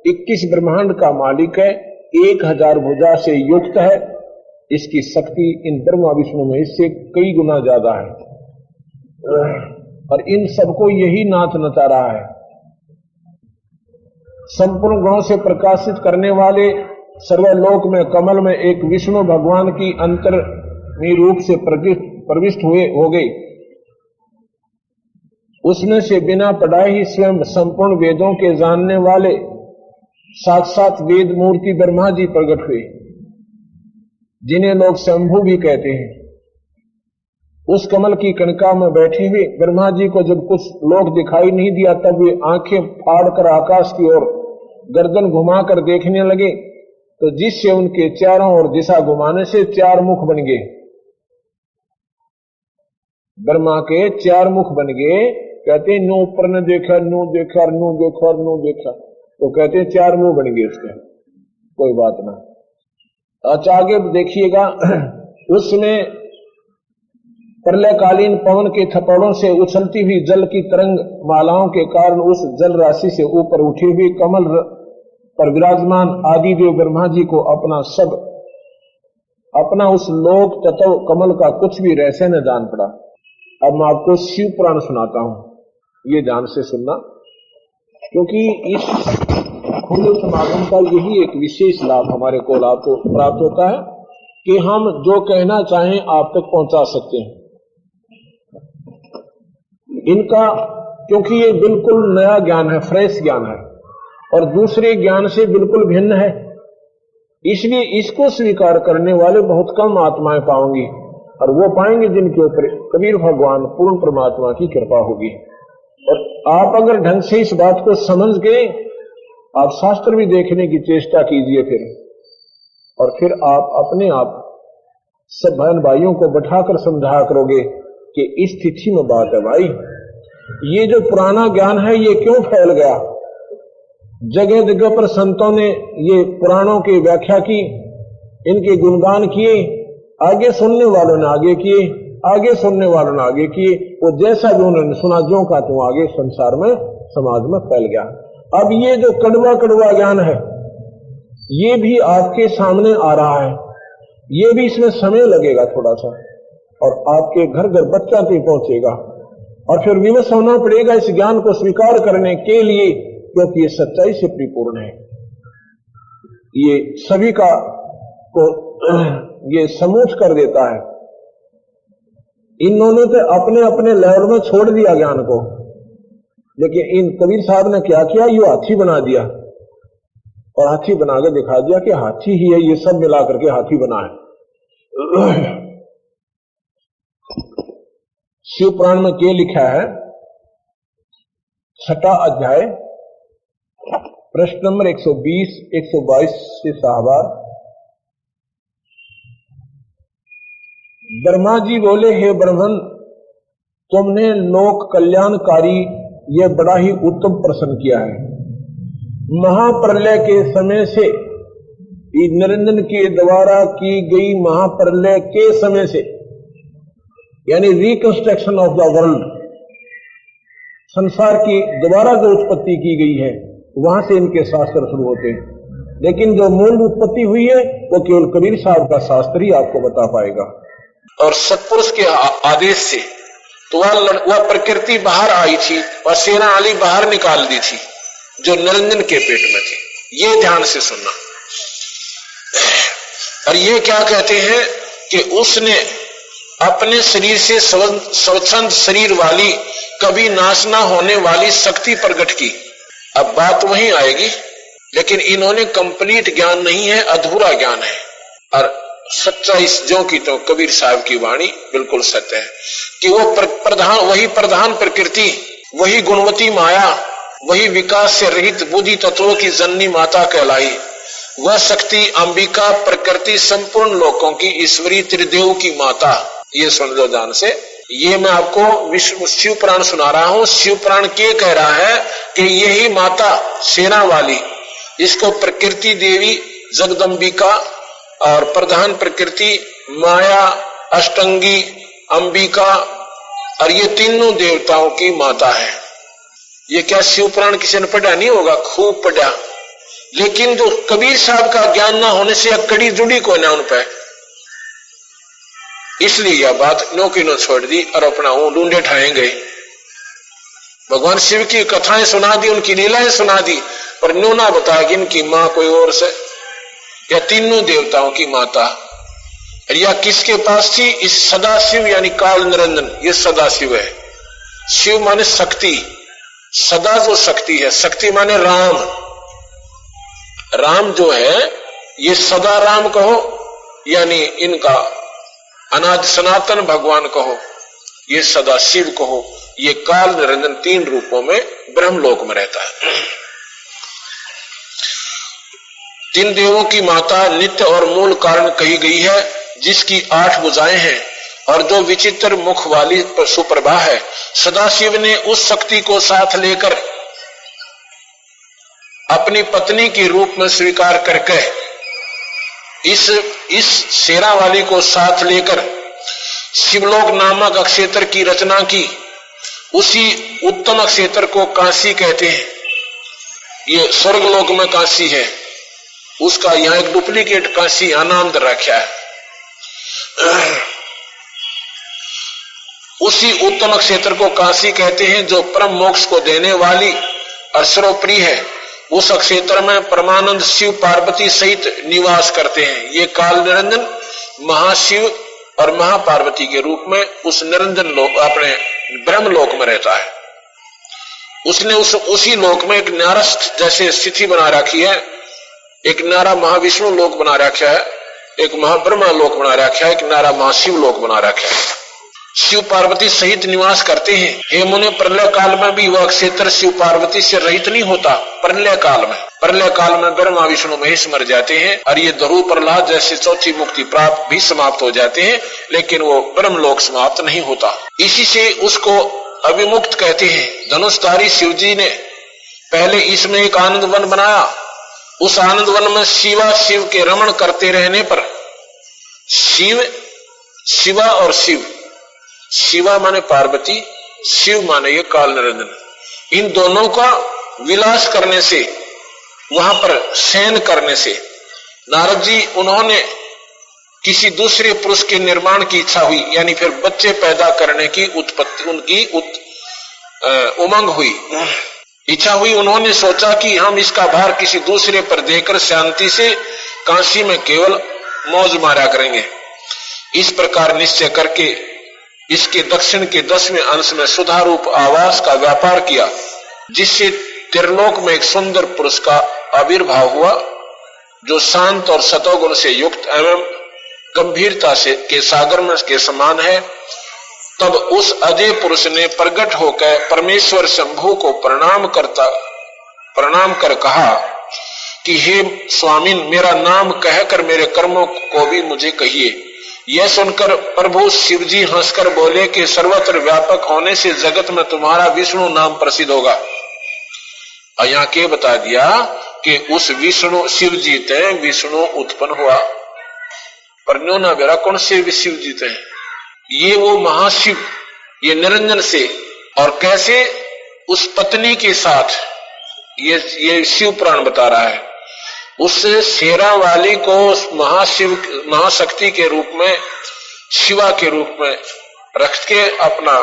21 ब्रह्मांड का मालिक है, 1000 भुजा से युक्त है। इसकी शक्ति इन ब्रह्मा विष्णु में इससे कई गुना ज्यादा है और इन सबको यही नाच नचा रहा है। संपूर्ण गुणों से प्रकाशित करने वाले सर्वलोक में कमल में एक विष्णु भगवान की अंतर्मी रूप से प्रविष्ट हो गई। उसमें से बिना पढ़ाए ही स्वयं संपूर्ण वेदों के जानने वाले साक्षात वेद मूर्ति ब्रह्मा जी प्रकट हुए, जिन्हें लोग शंभु भी कहते हैं। उस कमल की कणका में बैठे हुए ब्रह्मा जी को जब कुछ लोग दिखाई नहीं दिया, तब वे आंखें फाड़कर आकाश की ओर गर्दन घुमाकर देखने लगे, तो जिससे उनके चारों ओर दिशा घुमाने से 4 मुख बन गए। ब्रह्मा के 4 मुख बन गए। कहते नो ऊपर ने देखा, नो देखा, नो देखा, नो देखा, तो कहते हैं 4 मुंह बन गए उसके। कोई बात ना। अच्छा आगे देखिएगा, उसमें प्रलयकालीन पवन के थप्पड़ों से उछलती हुई जल की तरंग मालाओं के कारण उस जल राशि से ऊपर उठी हुई कमल पर विराजमान आदिदेव ब्रह्मा जी को अपना उस लोक तत्व कमल का कुछ भी रहस्य न जान पड़ा। अब मैं आपको शिव पुराण सुनाता हूं, ये ध्यान से सुनना, क्योंकि इस खुले समागम का यही एक विशेष लाभ हमारे को प्राप्त होता है कि हम जो कहना चाहें आप तक पहुंचा सकते हैं। इनका क्योंकि ये बिल्कुल नया ज्ञान है, फ्रेश ज्ञान है और दूसरे ज्ञान से बिल्कुल भिन्न है, इसलिए इसको स्वीकार करने वाले बहुत कम आत्माएं पाएंगी और वो पाएंगे जिनके ऊपर कबीर भगवान पूर्ण परमात्मा की कृपा होगी। और आप अगर ढंग से इस बात को समझ गए, आप शास्त्र भी देखने की चेष्टा कीजिए फिर, और फिर आप अपने आप सब बहन भाइयों को बैठाकर समझा करोगे कि इस तिथि में बात है भाई, ये जो पुराना ज्ञान है ये क्यों फैल गया। जगह जगह पर संतों ने ये पुराणों की व्याख्या की, इनके गुणगान किए, आगे सुनने वालों ने आगे किए, आगे सुनने वालों ने आगे किए, वो जैसा भी उन्होंने सुना जो का तो आगे संसार में समाज में फैल गया। अब ये जो कड़वा कड़वा ज्ञान है ये भी आपके सामने आ रहा है, ये भी इसमें समय लगेगा थोड़ा सा, और आपके घर घर बच्चा तक पहुंचेगा और फिर विवश होना पड़ेगा इस ज्ञान को स्वीकार करने के लिए, क्योंकि ये सच्चाई से परिपूर्ण है। ये सभी का को ये समूच कर देता है। इन्होंने तो अपने अपने लेवल में छोड़ दिया ज्ञान को, लेकिन इन कबीर साहब ने क्या किया, ये हाथी बना दिया और हाथी बनाकर दिखा दिया कि हाथी ही है, ये सब मिला करके हाथी बना है। शिव पुराण में क्या लिखा है, 6वां अध्याय प्रश्न नंबर 120 122 से साहबा। ब्रह्मा जी बोले, हे ब्रह्मन, तुमने लोक कल्याणकारी यह बड़ा ही उत्तम प्रश्न किया है। महाप्रलय के समय से, निरंजन के द्वारा की गई महाप्रलय के समय से, यानी रिकंस्ट्रक्शन ऑफ द वर्ल्ड, संसार की दोबारा जो उत्पत्ति की गई है वहां से इनके शास्त्र शुरू होते हैं, लेकिन जो मूल उत्पत्ति हुई है वो केवल कबीर साहब का शास्त्र ही आपको बता पाएगा। और सत्पुरुष के आदेश से तो वह प्रकृति बाहर आई थी और सेना आली बाहर निकाल दी थी जो निरंजन के पेट में थी। ये ध्यान से सुनना। और ये क्या कहते हैं कि उसने अपने शरीर से स्वच्छंद शरीर वाली, कभी नाश ना होने वाली शक्ति प्रकट की। अब बात वहीं आएगी, लेकिन इन्होंने कंप्लीट ज्ञान नहीं है, अधूरा ज्ञान है। और सच्चाई जो की तो कबीर साहब की वाणी बिल्कुल सत्य है कि वो वही प्रधान प्रकृति, वही गुणवती माया, वही विकास से रहित बुद्धि तत्वों की जननी माता कहलाई। वह शक्ति अंबिका प्रकृति संपूर्ण लोकों की ईश्वरी त्रिदेव की माता। ये सुन लो ध्यान से। ये मैं आपको शिव पुराण सुना रहा हूं। शिव पुराण क्या कह रहा है कि यही माता सेना वाली, इसको प्रकृति देवी जगदम्बिका और प्रधान प्रकृति, माया, अष्टंगी, अंबिका, और ये तीनों देवताओं की माता है। ये क्या शिव पुराण किसी ने पढ़ा नहीं होगा, खूब पढ़ा, लेकिन जो कबीर साहब का ज्ञान ना होने से कड़ी जुड़ी को ना उन पे, इसलिए यह बात नो की नो छोड़ दी और अपना ढूंढे ठाए गए। भगवान शिव की कथाएं सुना दी, उनकी लीलाएं सुना दी, पर नो ना बताया कि इनकी मां कोई और से, या तीनों देवताओं की माता। या किसके पास थी? इस सदाशिव यानी काल निरंजन, ये सदाशिव है। शिव माने शक्ति, सदा जो शक्ति है, शक्ति माने राम, राम जो है ये सदा राम कहो, यानी इनका अनाद सनातन भगवान कहो, ये सदा शिव कहो, ये काल निरंजन तीन रूपों में ब्रह्मलोक में रहता है। तीन देवों की माता नित्य और मूल कारण कही गई है, जिसकी 8 भुजाएं हैं और जो विचित्र मुख वाली सुप्रभा है। सदाशिव ने उस शक्ति को साथ लेकर अपनी पत्नी के रूप में स्वीकार करके इस शेरा वाली को साथ लेकर शिवलोक नामक अक्षेत्र की रचना की। उसी उत्तम अक्षेत्र को काशी कहते हैं। ये स्वर्गलोक में काशी है, उसका यहां एक डुप्लीकेट काशी यहां नाम दे रखा है। उसी उत्तम क्षेत्र को काशी कहते हैं, जो परम मोक्ष को देने वाली और सर्वप्रिय है। उस क्षेत्र में परमानंद शिव पार्वती सहित निवास करते हैं। ये काल निरंजन महाशिव और महापार्वती के रूप में उस निरंजन लोक, अपने ब्रह्म लोक में रहता है। उसने उसी लोक में एक न्यारस्थ जैसे स्थिति बना रखी है, एक नारा महाविष्णु लोक बना रखा है, एक महाब्रह्मा लोक बना रखा है, एक नारा महाशिव लोक बना रखा है। शिव पार्वती सहित निवास करते हैं। हे मुने, प्रलय काल में भी वह क्षेत्र शिव पार्वती से रहित नहीं होता। प्रलय काल में ब्रह्मा विष्णु महेश मर जाते हैं और ये ध्रुव प्रहलाद जैसे चौथी मुक्ति प्राप्त भी समाप्त हो जाते हैं, लेकिन वो ब्रह्मलोक समाप्त नहीं होता। इसी से उसको अविमुक्त कहते हैं। धनुषधारी शिव जी ने पहले इसमें एक आनंद वन बनाया। उस आनंद वन में शिव के रमण करते रहने पर शिवा और शिवा माने पार्वती, शिव माने ये काल निरंजन, इन दोनों का विलास करने से, वहां पर शयन करने से नारद जी उन्होंने किसी दूसरे पुरुष के निर्माण की इच्छा हुई, यानी फिर बच्चे पैदा करने की उत्पत्ति उनकी उमंग हुई, इच्छा हुई। उन्होंने सोचा कि हम इसका भार किसी दूसरे पर देकर शांति से काशी में केवल मौज मारा करेंगे। इस प्रकार निश्चय करके इसके दक्षिण के 10वें अंश में सुधारूप आवास का व्यापार किया, जिससे त्रिलोक में एक सुंदर पुरुष का आविर्भाव हुआ, जो शांत और सतोगुण से युक्त एवं गंभीरता से के सागर में के समान है। तब उस अजय पुरुष ने प्रकट होकर परमेश्वर शंभु को प्रणाम कर कहा कि हे स्वामी, मेरा नाम कहकर मेरे कर्मों को भी मुझे कहिए। यह सुनकर प्रभु शिवजी हंसकर बोले कि सर्वत्र व्यापक होने से जगत में तुम्हारा विष्णु नाम प्रसिद्ध होगा। और यहाँ के बता दिया कि उस विष्णु शिवजी ते विष्णु उत्पन्न हुआ, पर न्यो ना बेरा कौन से शिव जीते हैं? ये वो महाशिव, ये निरंजन से, और कैसे उस पत्नी के साथ, ये शिव पुराण बता रहा है। उस शेरा वाली को महाशिव महाशक्ति के रूप में, शिवा के रूप में रख के अपना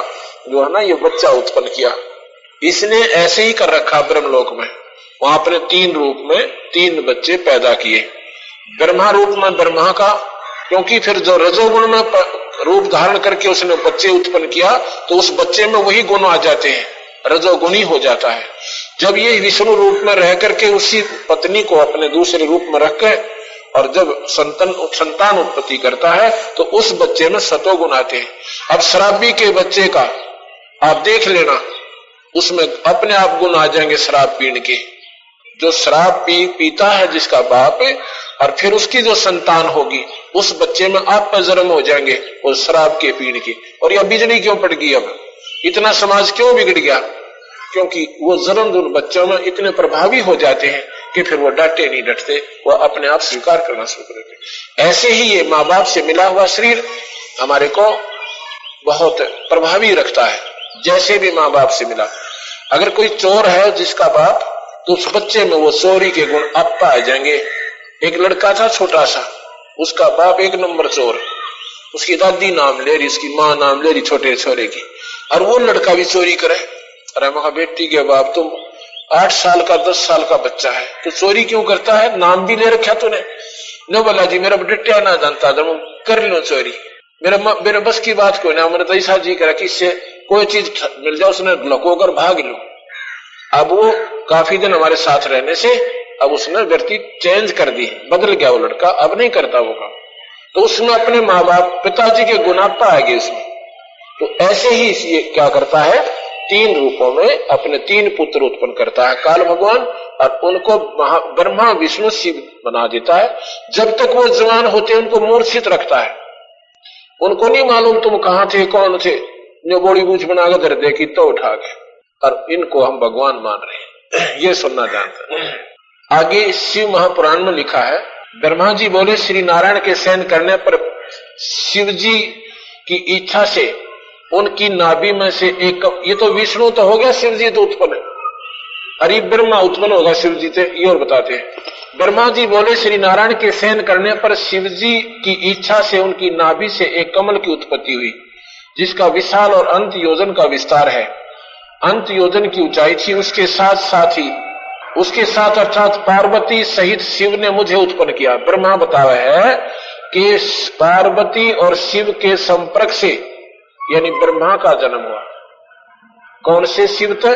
जो है ना ये बच्चा उत्पन्न किया। इसने ऐसे ही कर रखा ब्रह्मलोक में। वहां अपने 3 रूप में 3 बच्चे पैदा किए। ब्रह्मा रूप में ब्रह्मा का, क्योंकि फिर जो रजोगुण में रूप धारण करके उसने बच्चे उत्पन्न किया, तो उस बच्चे में वही गुण आ जाते हैं, रजोगुणी हो जाता है। जब ये विष्णु रूप में रह करके उसी पत्नी को अपने दूसरे रूप में रख के और जब संतान उत्पत्ति करता है, तो उस बच्चे में सतोगुण आते हैं। अब शराबी के बच्चे का आप देख लेना, उसमें अपने आप गुण आ जाएंगे शराब पीने के। जो शराब पीता है जिसका बाप, और फिर उसकी जो संतान होगी उस बच्चे में आप पर जन्म हो जाएंगे वो शराब के पीने की। और यह बिजली क्यों पड़ गई? अब इतना समाज क्यों बिगड़ गया? क्योंकि वो जन्म उन बच्चों में इतने प्रभावी हो जाते हैं कि फिर वो डटे नहीं डटते, वो अपने आप स्वीकार करना शुरू करेंगे। ऐसे ही ये माँ बाप से मिला हुआ शरीर हमारे को बहुत प्रभावी रखता है। जैसे भी माँ बाप से मिला, अगर कोई चोर है जिसका बाप, तो उस बच्चे में वो चोरी के गुण आप पाए जाएंगे। एक लड़का था छोटा सा, उसका बाप एक नंबर चोर, उसकी दादी नाम ले रही, उसकी माँ नाम ले रही छोटे छोरे की, और वो लड़का भी चोरी करे। अरे महा बेटी के बाप, तुम 8 साल का 10 साल का बच्चा है तो चोरी क्यों करता है? नाम भी ले रखा तूने। न बोला जी मेरा डटिया ना जानता था, कर लो चोरी, मेरे बस की बात कोई ना, मैंने तो ऐसा जी करा कि इससे कोई चीज मिल जाए उसने लको कर भाग लो। अब वो काफी दिन हमारे साथ रहने से अब उसने व्यक्ति चेंज कर दी, बदल गया वो लड़का, अब नहीं करता वो काम। तो उसमें अपने माँ बाप पिताजी के गुण पाएंगे उसमें। तो ऐसे ही ये क्या करता है, 3 रूपों में अपने 3 पुत्र उत्पन्न करता है काल भगवान, और उनको ब्रह्मा विष्णु शिव बना देता है। जब तक वो जवान होते उनको मूर्छित रखता है, उनको नहीं मालूम तुम कहां थे कौन थे, जो बोड़ी बूझ बनाकर धर दे की तो उठा के, और इनको हम भगवान मान रहे हैं। ये सुनना जानता है। आगे शिव महापुराण में लिखा है, ब्रह्मा जी बोले श्री नारायण के शयन करने पर शिव जी की इच्छा से उनकी नाभि में से एक, ये तो विष्णु तो हो गया, शिव जी तो उत्पन्न है, अरे ब्रह्मा उत्पन्न होगा शिव जी से, ये और बताते हैं। ब्रह्मा जी बोले श्री नारायण के शयन करने पर शिव जी की इच्छा से उनकी नाभि से एक कमल की उत्पत्ति हुई, जिसका विशाल और अंत योजन का विस्तार है। अंत योजन की ऊंचाई थी। उसके साथ अर्थात पार्वती सहित शिव ने मुझे उत्पन्न किया। ब्रह्मा बतावा है कि पार्वती और शिव के संपर्क से यानी ब्रह्मा का जन्म हुआ। कौन से शिव थे?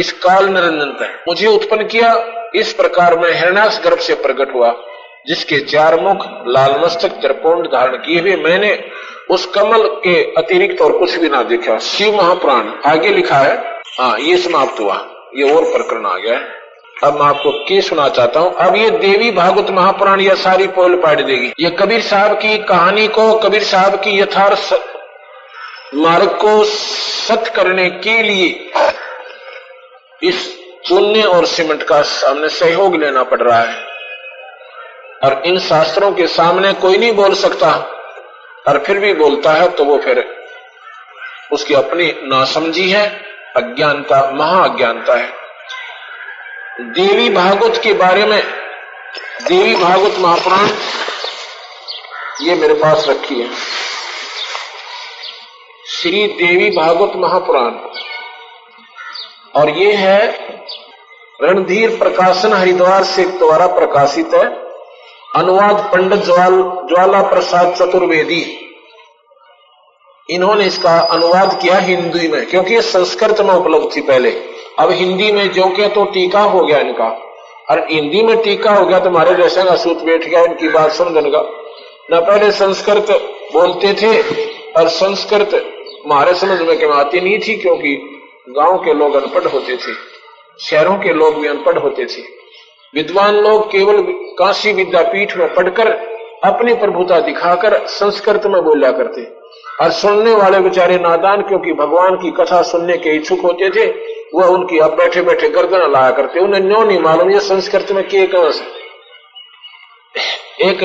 इस काल निरंजन थे, मुझे उत्पन्न किया। इस प्रकार मैं हिरण्याक्ष गर्भ से प्रकट हुआ, जिसके 4 मुख, लाल मस्तक, त्रिपुंड धारण किए हुए मैंने उस कमल के अतिरिक्त और कुछ भी ना देखा। शिव महापुराण आगे लिखा है। हाँ, ये समाप्त हुआ, ये और प्रकरण आ गया। अब मैं आपको क्या सुना चाहता हूं। अब ये देवी भागवत महापुराण यह सारी पोल पाट देगी। ये कबीर साहब की कहानी को, कबीर साहब की यथार्थ मार्ग को सत्य करने के लिए इस चूने और सीमेंट का सामने सहयोग लेना पड़ रहा है, और इन शास्त्रों के सामने कोई नहीं बोल सकता, और फिर भी बोलता है तो वो फिर उसकी अपनी नासमझी है, अज्ञानता, महाअज्ञानता है। देवी भागवत के बारे में, देवी भागवत महापुराण ये मेरे पास रखी है, श्री देवी भागवत महापुराण, और ये है रणधीर प्रकाशन हरिद्वार से द्वारा प्रकाशित है। अनुवाद पंडित ज्वाला प्रसाद चतुर्वेदी, इन्होंने इसका अनुवाद किया हिंदी में, क्योंकि ये संस्कृत में उपलब्ध थी पहले। अब हिंदी में जो के तो टीका हो गया इनका, और हिंदी में टीका हो गया तो हमारे जैसे का सूत बैठ गया, इनकी बात समझने का। न पहले संस्कृत बोलते थे, और संस्कृत हमारे समझ में क्यों आती नहीं थी, क्योंकि गांव के लोग अनपढ़ होते थे, शहरों के लोग भी अनपढ़ होते थे। विद्वान लोग केवल काशी विद्यापीठ में पढ़कर अपनी प्रभुता दिखाकर संस्कृत में बोला करते, और सुनने वाले बेचारे नादान, क्योंकि भगवान की कथा सुनने के इच्छुक होते थे, वह उनकी अब बैठे बैठे गर्दन लाया करते। उन्हें न्यों नहीं मालूम ये संस्कृत में के कहां से। एक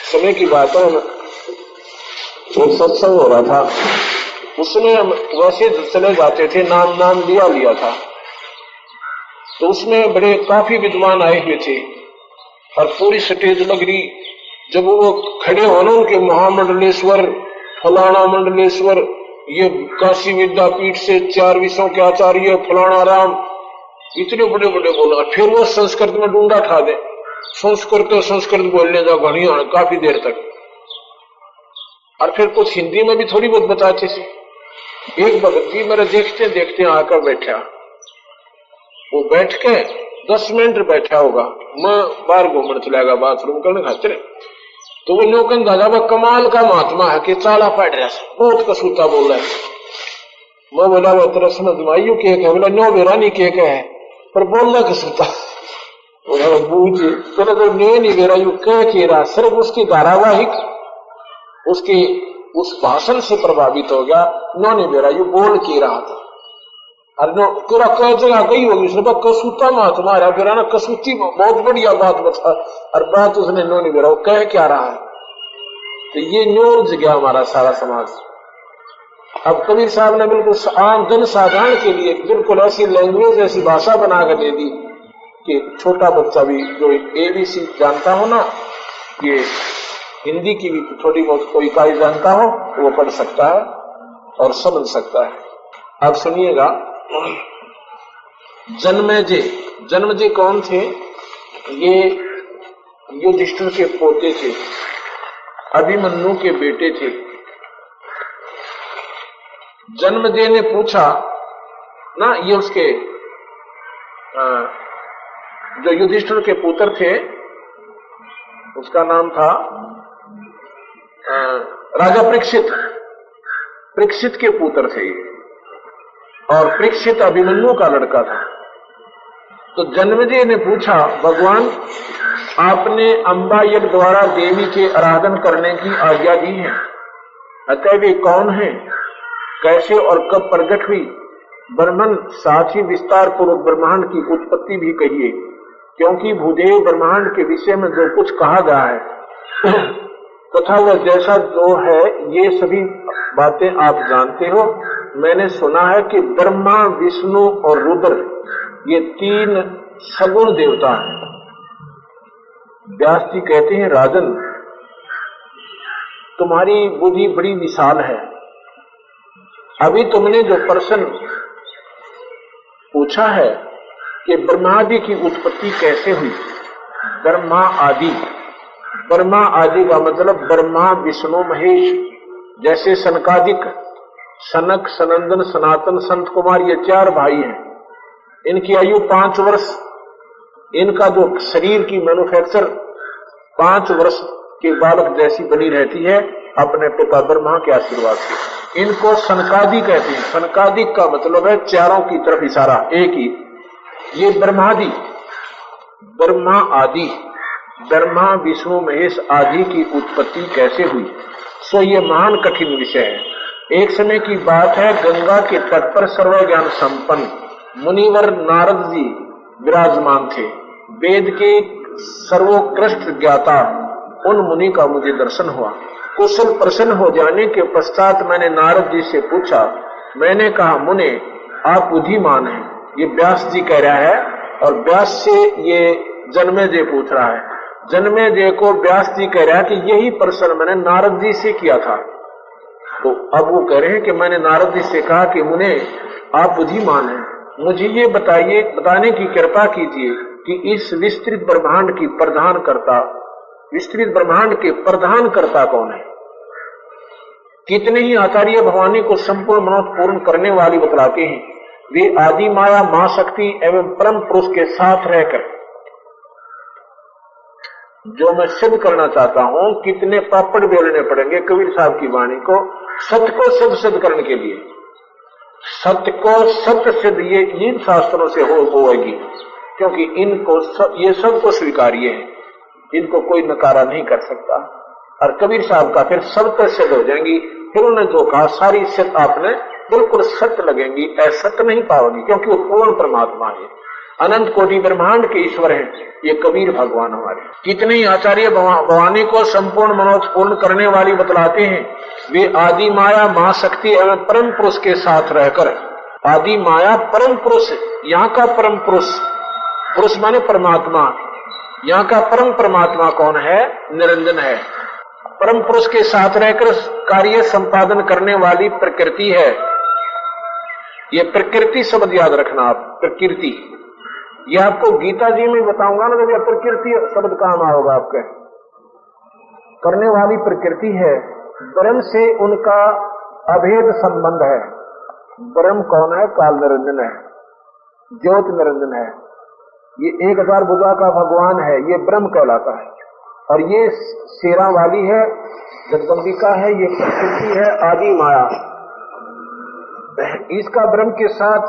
समय की बात है, एक सत्संग हो रहा था, उसमें वैसे चले जाते थे, नाम लिया था, तो उसमें बड़े काफी विद्वान आए हुए थे, और पूरी स्टेज लग रही। जब वो खड़े होना, उनके महामंडलेश्वर, फलाना मंडलेश्वर, ये काशी विद्यापीठ से 4 विषयों के आचार्य फलाना राम, इतने बड़े बड़े बोला। फिर वो संस्कृत में डूंडा ठा दे, संस्कृत बोलने जा घनी काफी देर तक, और फिर कुछ हिंदी में भी थोड़ी बहुत बताते थे। एक भगत जी मेरे देखते देखते आकर बैठा, वो बैठ के 10 मिनट बैठा होगा, मैं बाहर घूमने चलेगा बाथरूम करने खातिर, तो वो लोकन दादा वो कमाल का महात्मा है कि चाला पड़ रहा है, बहुत कसूता बोल रहा है। मैं बोला वो तेरा समझ में आयु के है, बोला नो बेरा नहीं के है, पर बोलना कसूता। बोला बूझ तेरा तो नहीं बेरा यू कह रहा, सिर्फ उसकी धारावाहिक उसकी उस भाषण से प्रभावित हो गया, नो नहीं बेरा यू बोल के रहा था। और जो पूरा कह जगह गई होगी उसने कहा कसूता माँ तुम्हारा फिर ना कसूती बहुत बढ़िया बात बता, और बात उसने नो नहीं बेरा, कह क्या रहा है। तो ये न्योज गया हमारा सारा समाज। अब कबीर साहब ने बिल्कुल आम जन साधारण के लिए बिल्कुल ऐसी लैंग्वेज, ऐसी भाषा बना कर दे दी कि छोटा बच्चा भी जो ABC जानता हो ना, ये हिंदी की भी थोड़ी बहुत कोई इकाई जानता हो वो पढ़ सकता है और समझ सकता है। अब सुनिएगा, जन्मेजय कौन थे? ये युधिष्ठिर के पोते थे, अभिमन्यु के बेटे थे। जन्मेजय ने पूछा ना, ये उसके जो युधिष्ठिर के पुत्र थे उसका नाम था राजा परीक्षित के पुत्र थे ये, और परीक्षित अभिमन्यु का लड़का था। तो जन्मेजय ने पूछा, भगवान आपने अंबा यज्ञ द्वारा देवी के आराधन करने की आज्ञा दी है, अतः वे कौन है, कैसे और कब प्रकट हुई? ब्रह्मन साथ ही विस्तार पूर्वक ब्रह्मांड की उत्पत्ति भी कहिए, क्योंकि भूदेव ब्रह्मांड के विषय में जो कुछ कहा गया है तथा वह जैसा जो है ये सभी बातें आप जानते हो। मैंने सुना है कि ब्रह्मा, विष्णु और रुद्र ये 3 सगुण देवता हैं। व्यास जी कहते हैं, राजन तुम्हारी बुद्धि बड़ी विशाल है। अभी तुमने जो प्रश्न पूछा है कि ब्रह्मादि की उत्पत्ति कैसे हुई, ब्रह्मा आदि का मतलब ब्रह्मा, विष्णु, महेश। जैसे सनकादिक, सनक, सनंदन, सनातन, संत कुमार, ये 4 भाई हैं। इनकी आयु 5 वर्ष, इनका जो शरीर की मैन्युफैक्चर 5 वर्ष के बालक जैसी बनी रहती है अपने पिता ब्रह्मा के आशीर्वाद से। इनको सनकादि कहते हैं। सनकादिक का मतलब है चारों की तरफ इशारा, एक ही। ये ब्रह्मादि, ब्रह्मा आदि, ब्रह्मा, विष्णु, महेश आदि की उत्पत्ति कैसे हुई, सो ये महान कठिन विषय है। एक समय की बात है, गंगा के तट पर सर्वज्ञान संपन्न मुनिवर नारद जी विराजमान थे। वेद के सर्वोत्कृष्ट ज्ञाता उन मुनि का मुझे दर्शन हुआ। कुशल प्रसन्न हो जाने के पश्चात मैंने नारद जी से पूछा। मैंने कहा, मुने आप बुद्धिमान हैं। ये व्यास जी कह रहा है और व्यास से ये जन्मेजय पूछ रहा है। जन्मेजय को व्यास जी कह रहा है कि यही प्रश्न मैंने नारद जी से किया था। तो अब वो कह रहे हैं कि मैंने नारद जी से कहा कि मुने आप बुद्धिमान हैं, मुझे ये बताइए, बताने की कृपा कीजिए कि इस विस्तृत ब्रह्मांड की प्रधानकर्ता, विस्तृत ब्रह्मांड के प्रधानकर्ता कौन है? कितने ही आचार्य भवानी को संपूर्ण मनोरथ पूर्ण करने वाली बतलाते हैं। वे आदि माया, मां शक्ति एवं परम पुरुष के साथ रहकर, जो मैं सिद्ध करना चाहता हूं, कितने पापड़ बेलने पड़ेंगे कबीर साहब की वाणी को सत्य को सिद्ध करने के लिए। सत्य को सत्य सिद्ध ये इन शास्त्रों से होगी, क्योंकि इनको ये सबको स्वीकार्य है, इनको कोई नकारा नहीं कर सकता। और कबीर साहब का फिर सब तो सिद्ध हो जाएंगी। फिर उन्होंने जो कहा सारी सिद्ध आपने बिल्कुल सत्य लगेंगी, असत्य नहीं पाओगी, क्योंकि वो पूर्ण परमात्मा है, अनंत कोटि ब्रह्मांड के ईश्वर हैं ये कबीर भगवान हमारे। कितने ही आचार्य भवानी को संपूर्ण मनोरथ पूर्ण करने वाली बतलाते हैं। वे आदि माया, मां शक्ति एवं परम पुरुष के साथ रहकर, आदि माया परम पुरुष, यहाँ का परम पुरुष, पुरुष माने परमात्मा, यहाँ का परम परमात्मा कौन है? निरंजन है। परम पुरुष के साथ रहकर कार्य संपादन करने वाली प्रकृति है। ये प्रकृति शब्द याद रखना आप, प्रकृति। ये आपको गीता जी में बताऊंगा ना, जब प्रकृति शब्द काम आओगा आपके, करने वाली प्रकृति है। ब्रह्म से उनका अभेद संबंध है। ब्रह्म कौन है? काल निरंजन है, ज्योत निरंजन है। ये 1000 भुजा का भगवान है, ये ब्रह्म कहलाता है। और ये शेरा वाली है, जगदम्बिका है, ये प्रकृति है, आदि माया। इसका ब्रह्म के साथ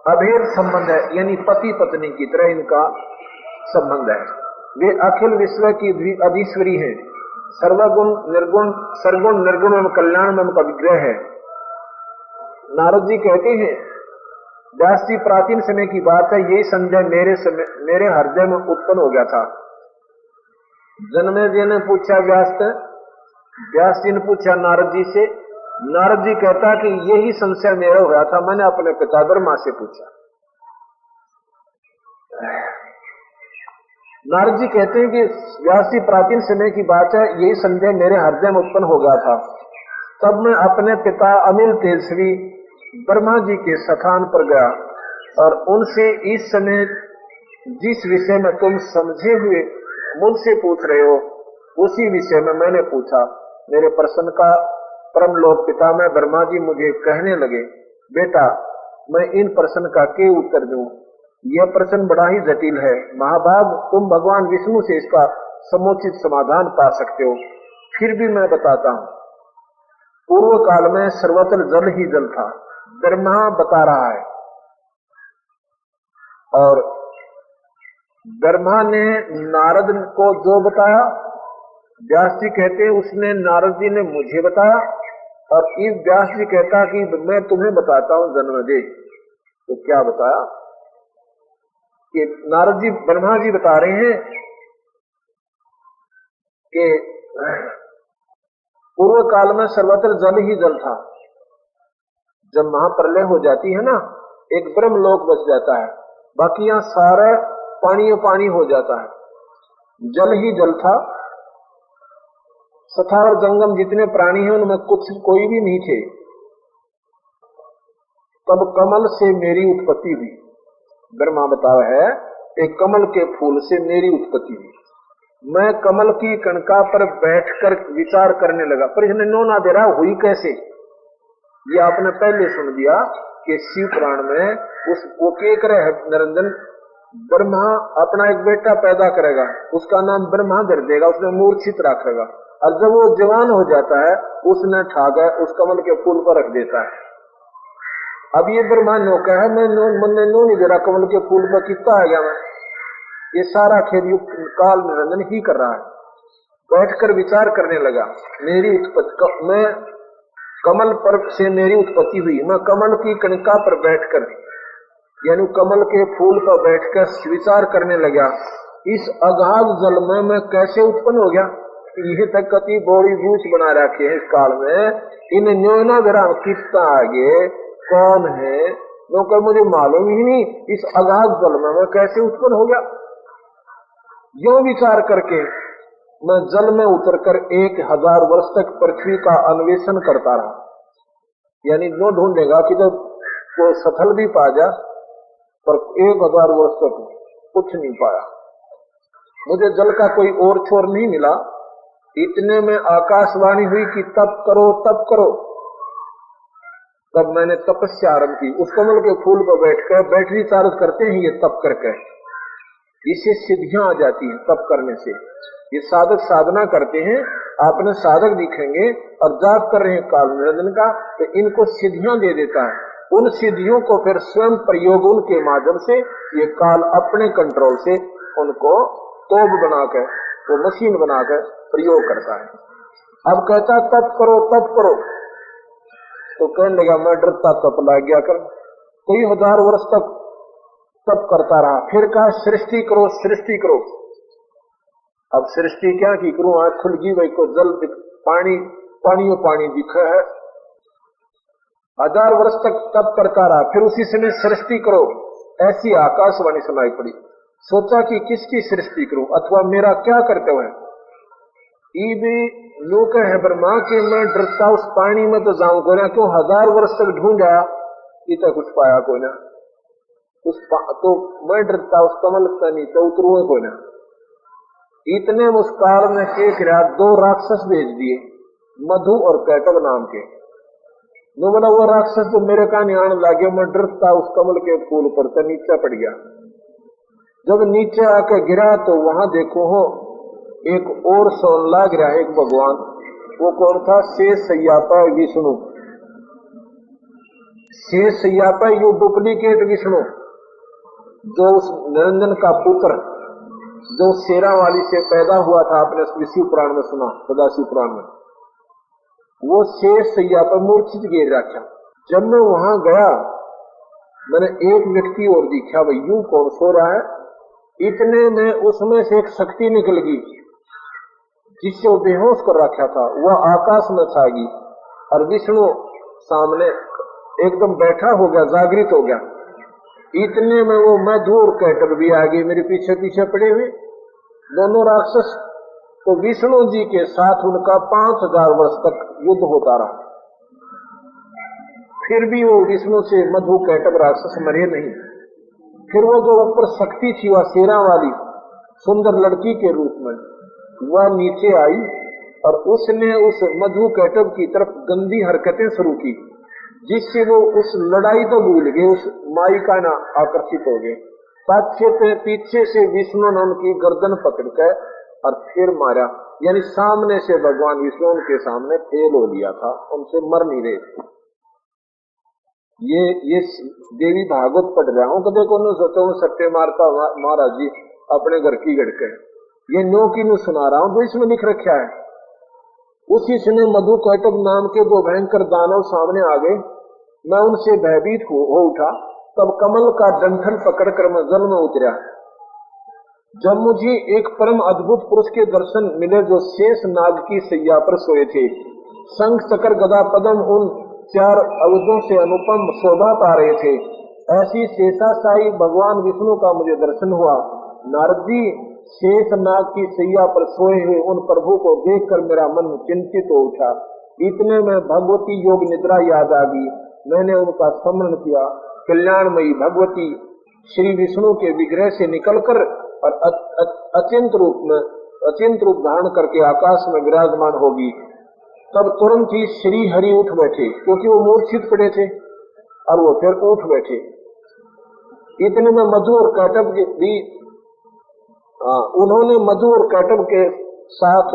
अभेद संबंध है, यानी पति पत्नी की तरह इनका संबंध है। वे अखिल विश्व की अधीश्वरी है, सर्वगुण निर्गुण, सर्वगुण निर्गुण एवं कल्याण में उनका विग्रह है। नारद जी कहते हैं व्यास जी प्राचीन समय की बात है, यही संदेह मेरे हृदय में उत्पन्न हो गया था। जन्मेजय ने पूछा व्यास जी ने पूछा नारद जी से। नारद जी कहता कि यही संशय मेरा हो रहा था, मैंने अपने पिता ब्रह्मा से पूछा। नारद जी कहते हैं कि व्यास जी प्राचीन समय की बात है, यही संदेह मेरे हृदय में उत्पन्न हो गया था। तब मैं अपने पिता अमिल तेजस्वी ब्रह्मा जी के स्थान पर गया और उनसे इस समय जिस विषय में तुम समझे हुए मुझसे पूछ रहे हो उसी विषय में मैंने पूछा। मेरे प्रश्न का परमलोक पिता में ब्रह्मा जी मुझे कहने लगे, बेटा मैं इन प्रश्न का क्या उत्तर दूं? यह प्रश्न बड़ा ही जटिल है। महाभाग तुम भगवान विष्णु से इसका समुचित समाधान पा सकते हो, फिर भी मैं बताता हूं। पूर्व काल में सर्वत्र जल ही जल था, ब्रह्मा बता रहा है। और ब्रह्मा ने नारद को जो बताया, व्यास जी कहते उसने नारद जी ने मुझे बताया। और इस व्यास जी कहता कि मैं तुम्हें बताता हूं जन्मेजय। तो क्या बताया कि नारद जी ब्रह्मा जी बता रहे हैं कि पूर्व काल में सर्वत्र जल ही जल था। जब महाप्रलय हो जाती है ना, एक ब्रह्मलोक बच जाता है, बाकी यहां सारा पानी हो जाता है। जल ही जल था, सथा और जंगम जितने प्राणी हैं उनमें कोई भी नहीं थे। तब कमल से मेरी उत्पत्ति हुई। ब्रह्मा बता है, एक कमल के फूल से मेरी उत्पत्ति हुई। मैं कमल की कणका पर बैठकर विचार करने लगा। पर इसने नो ना दे रहा हुई कैसे, ये आपने पहले सुन दिया कि शिव पुराण में वो क्या करे है निरंजन, ब्रह्मा अपना एक बेटा पैदा करेगा, उसका नाम ब्रह्मा धर देगा, उसने मूर्छित रखेगा, और जब वो जवान हो जाता है उसने ठाकर उस कमल के फूल पर रख देता है। अब ये ब्रह्मा नौका है, मैंने नो नहीं दे रहा कमल के फूल पर कितना आ गया मैं। ये सारा खेल युग काल निरंजन ही कर रहा है। बैठकर विचार करने लगा, मेरी उत्पत्ति मैं कमल पर से मेरी उत्पत्ति हुई। मैं कमल की कणिका पर बैठकर यानी कमल के फूल पर बैठकर विचार करने लगा, इस अगाध जल में मैं कैसे उत्पन्न हो गया। यह तक कति बड़ी बूझ बना रखे हैं इस काल में, इन न्योना ग्राम कितना आगे कौन है लोग मुझे मालूम ही नहीं, इस अगाध जल में मैं कैसे उत्पन्न हो गया। यो विचार करके मैं जल में उतरकर 1000 वर्ष तक पृथ्वी का अन्वेषण करता रहा। यानी जो ढूंढेगा कि जब वो सफल भी पा जा, पर 1000 वर्ष तक कुछ नहीं पाया। मुझे जल का कोई और छोर नहीं मिला। इतने में आकाशवाणी हुई कि तप करो तप करो। तब मैंने तपस्या आरंभ की। उस कमल के फूल पर बैठकर बैटरी चार्ज करते हैं ये तप करके, इससे सिद्धियां आ जाती हैं तप करने से। ये साधक साधना करते हैं, आपने साधक दिखेंगे और जाप कर रहे हैं काल निरंजन का, तो इनको सिद्धियां दे देता है। उन सिद्धियों को फिर स्वयं प्रयोग उनके माध्यम से ये काल अपने कंट्रोल से उनको तोब बनाकर वो मशीन बनाकर प्रयोग करता है। अब कहता तप करो, तो कहने लगा मैं डरता तप लग गया कर। कई 1000 वर्ष तक तप करता रहा। फिर कहा सृष्टि करो। अब सृष्टि क्या की करूं, आंख खुल गई भाई को जल पानी दिखा है। 1000 वर्ष तक तप करता रहा। फिर उसी समय सृष्टि करो, ऐसी आकाशवाणी सुनाई पड़ी। सोचा कि किसकी सृष्टि करूं अथवा मेरा क्या कर्तव्य है। लोग है ब्रह्मा के मैं डरता उस पानी में तो जाऊं कोई ना, क्यों 1000 वर्ष तक ढूंढा इतना कुछ पाया कोई ना। तो मैं डरता उस कमल का नीचे उतरू कोई ना। इतने उस काल में एक रात 2 राक्षस भेज दिए, मधु और कैटव नाम के। नो बोला वो राक्षस तो मेरे का नहीं आने लगे, मैं डरता उस कमल के फूल पर से नीचे पड़ गया। जब नीचे आकर गिरा तो वहां देखो हो एक और सोन लाग रहा है, एक भगवान। वो कौन था? शेष सैयापा विष्णु। शेष सैयापा यू डुप्लीकेट विष्णु, जो उस निरंजन का पुत्र जो शेरा वाली से पैदा हुआ था, आपने शिव पुराण में सुना, सदाशिव पुराण में। वो शेष सैयापा मूर्छित गिर रखा। जब मैं वहां गया मैंने एक व्यक्ति और दिखा, भाई यूं कौन सो रहा है। इतने में उसमें से एक शक्ति निकल गई जिससे वो बेहोश कर रखा था, वह आकाश में छा गई और विष्णु सामने एकदम बैठा हो गया, जागृत हो गया। इतने में वो मधु और कैटब भी आ गए मेरे पीछे पीछे पड़े हुए, दोनों राक्षस। तो विष्णु जी के साथ उनका 5000 वर्ष तक युद्ध होता रहा। फिर भी वो विष्णु से मधु कैटब राक्षस मरे नहीं। फिर वो जो ऊपर शक्ति थी, वह शेरा वाली सुंदर लड़की के रूप में वह नीचे आई और उसने उस मधु कैटब की तरफ गंदी हरकतें शुरू की, जिससे वो उस लड़ाई तो भूल गए, उस माई का ना आकर्षित हो गए। पीछे से विष्णु ने उनकी गर्दन पकड़ कर और फिर मारा, यानी सामने से भगवान विष्णु उनके सामने फेल हो लिया था, उनसे मर नहीं रहे थे। ये देवी भागवत पढ़ रहा हूं, कदे को सोचो सत्य मारता महाराज जी अपने घर की गड़के, ये नो की नु सुना रहा हूं, तो इसमें लिख रखा है। उसी समय मधु कैटब नाम के दो भयंकर दानव सामने आ गए। मैं उनसे भयभीत हो उठा। तब कमल का डंठल पकड़कर मैं जल में उतरा। जब मुझे एक परम अद्भुत पुरुष के दर्शन मिले जो शेष नाग की सैया पर सोए थे, शंख चक्र गदा पद्म उन 4 अवधों से अनुपम शोभा पा रहे थे, ऐसी शेषाशाही भगवान विष्णु का मुझे दर्शन हुआ। नारद जी, शेष नाग की सैया पर सोए हुए उन प्रभु को देखकर मेरा मन चिंतित हो उठा। इतने में भगवती योग निद्रा याद आ गई। मैंने उनका स्मरण किया। कल्याणमयी भगवती श्री विष्णु के विग्रह से निकलकर और अचिंत रूप धारण करके आकाश में विराजमान होगी। तब तुरंत ही श्री हरि उठ बैठे, क्योंकि वो मूर्छित पड़े थे, और वो फिर उठ बैठे। इतने में मधु और कैटब भी उन्होंने मधु और कैटब के साथ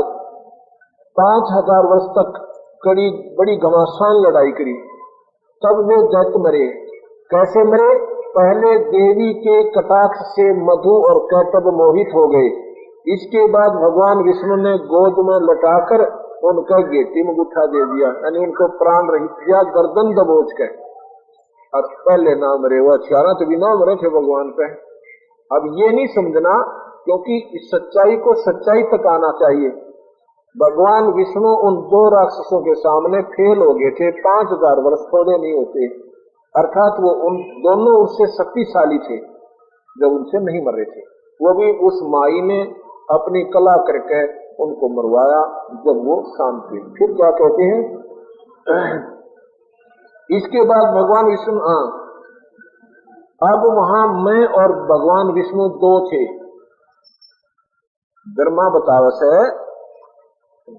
5000 वर्ष तक बड़ी घमासान लड़ाई करी। तब वे दैत्य मरे। कैसे मरे? पहले देवी के कटाक्ष से मधु और कैटब मोहित हो गए। इसके बाद भगवान विष्णु ने गोद में लटाकर उनका गेटी में गुठा दे दिया, यानी उनको प्राण रहित किया, गर्दन दबोच कर। और पहले ना मरे, वो अचारा तो भी ना मरे थे भगवान पे। अब ये नहीं समझना, क्योंकि इस सच्चाई को सच्चाई तक आना चाहिए। भगवान विष्णु उन 2 राक्षसों के सामने फेल हो गए थे। 5000 वर्ष थोड़े नहीं होते, अर्थात वो उन दोनों उससे शक्तिशाली थे जब उनसे नहीं मर रहे थे। वो भी उस माई ने अपनी कला करके उनको मरवाया जब वो शांत हुए। फिर क्या कहते हैं, इसके बाद भगवान विष्णु अब वहां मैं और भगवान विष्णु 2 थे। ब्रह्मा बतावस है,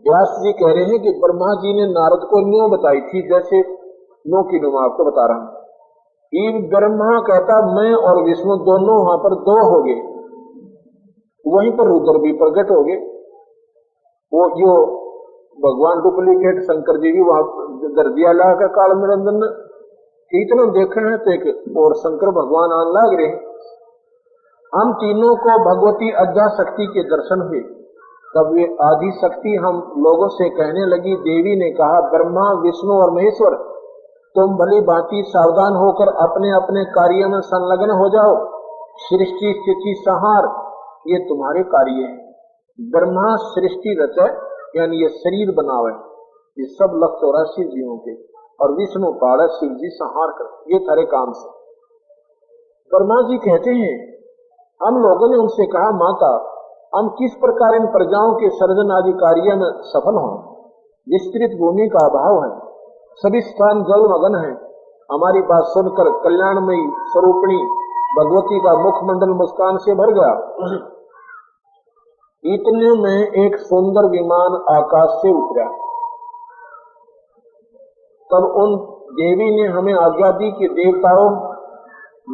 व्यास जी कह रहे हैं कि ब्रह्मा जी ने नारद को न्यों बताई थी, जैसे नो की नुमा आपको बता रहा हूं। ब्रह्मा कहता मैं और विष्णु दोनों वहां पर 2 हो गए। वहीं पर रुद्र भी प्रकट हो गए। वो जो भगवान डुप्लीकेट शंकर जी भी वहां दर्दिया ला कर काल निरंजन इतना देखे हैं, तो एक और शंकर भगवान आने लग रहे। हम तीनों को भगवती अद्या शक्ति के दर्शन हुए। तब वे आदि शक्ति हम लोगों से कहने लगी। देवी ने कहा, ब्रह्मा विष्णु और महेश्वर, तुम भली भांति सावधान होकर अपने अपने कार्य में संलग्न हो जाओ। सृष्टि स्थिति संहार ये तुम्हारे कार्य है। ब्रह्मा सृष्टि रचे, यानी ये शरीर बनावे, ये सब 184 जीवों के, और विष्णु पाड़े शिव जी संहार कर, ये थारे काम से। ब्रह्मा जी कहते हैं, हम लोगों ने उनसे कहा, माता हम किस प्रकार इन प्रजाओं के सर्जन आदि कार्य में सफल हों? विस्तृत भूमि का अभाव है, सभी स्थान जलमग्न है। हमारी बात सुनकर कल्याणमयी स्वरूपिणी भगवती का मुखमंडल मुस्कान से भर गया। इतने में एक सुंदर विमान आकाश से उतरा। तब उन देवी ने हमें आज्ञा दी कि देवताओं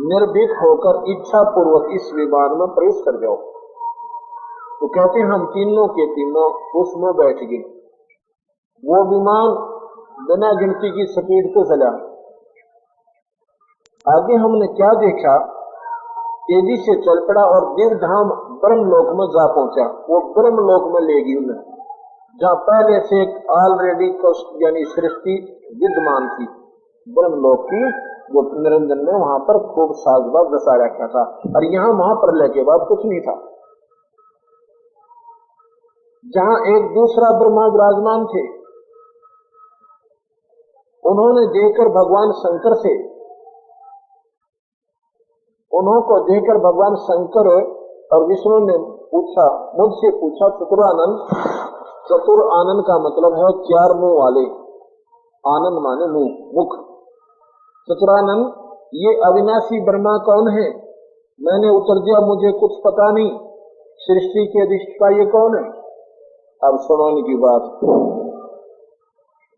निर्भीक होकर इच्छा पूर्वक इस विमान में प्रवेश कर जाओ। तो कहते हैं हम तीनों के तीनों उसमें बैठ गए। वो विमान बिना गिनती की स्पीड पे चला। आगे हमने क्या देखा, तेजी से चल पड़ा और दिव्यधाम ब्रह्मलोक में जा पहुंचा। वो ब्रह्मलोक में ले गई उन्हें, जहाँ पहले से एक ऑलरेडी यानी सृष्टि विद्यमान थी। ब्रह्मलोक की वो निरंजन ने वहां पर खूब साजबाज दशा रखा था। और यहाँ महाप्रलय के बाद कुछ नहीं था। जहां एक दूसरा ब्रह्मा विराजमान थे, उन्होंने देखकर भगवान शंकर से, उन्होंने देखकर भगवान शंकर और विष्णु ने पूछा, मुझसे पूछा, चतुरानंद। चतुर आनंद का मतलब है चार मुंह वाले, आनंद माने मुंह, मुख। चतुरानंद, ये अविनाशी ब्रह्मा कौन है? मैंने उत्तर दिया, मुझे कुछ पता नहीं, सृष्टि के अधिष्ठा ये कौन है? अब सुनो इनकी बात।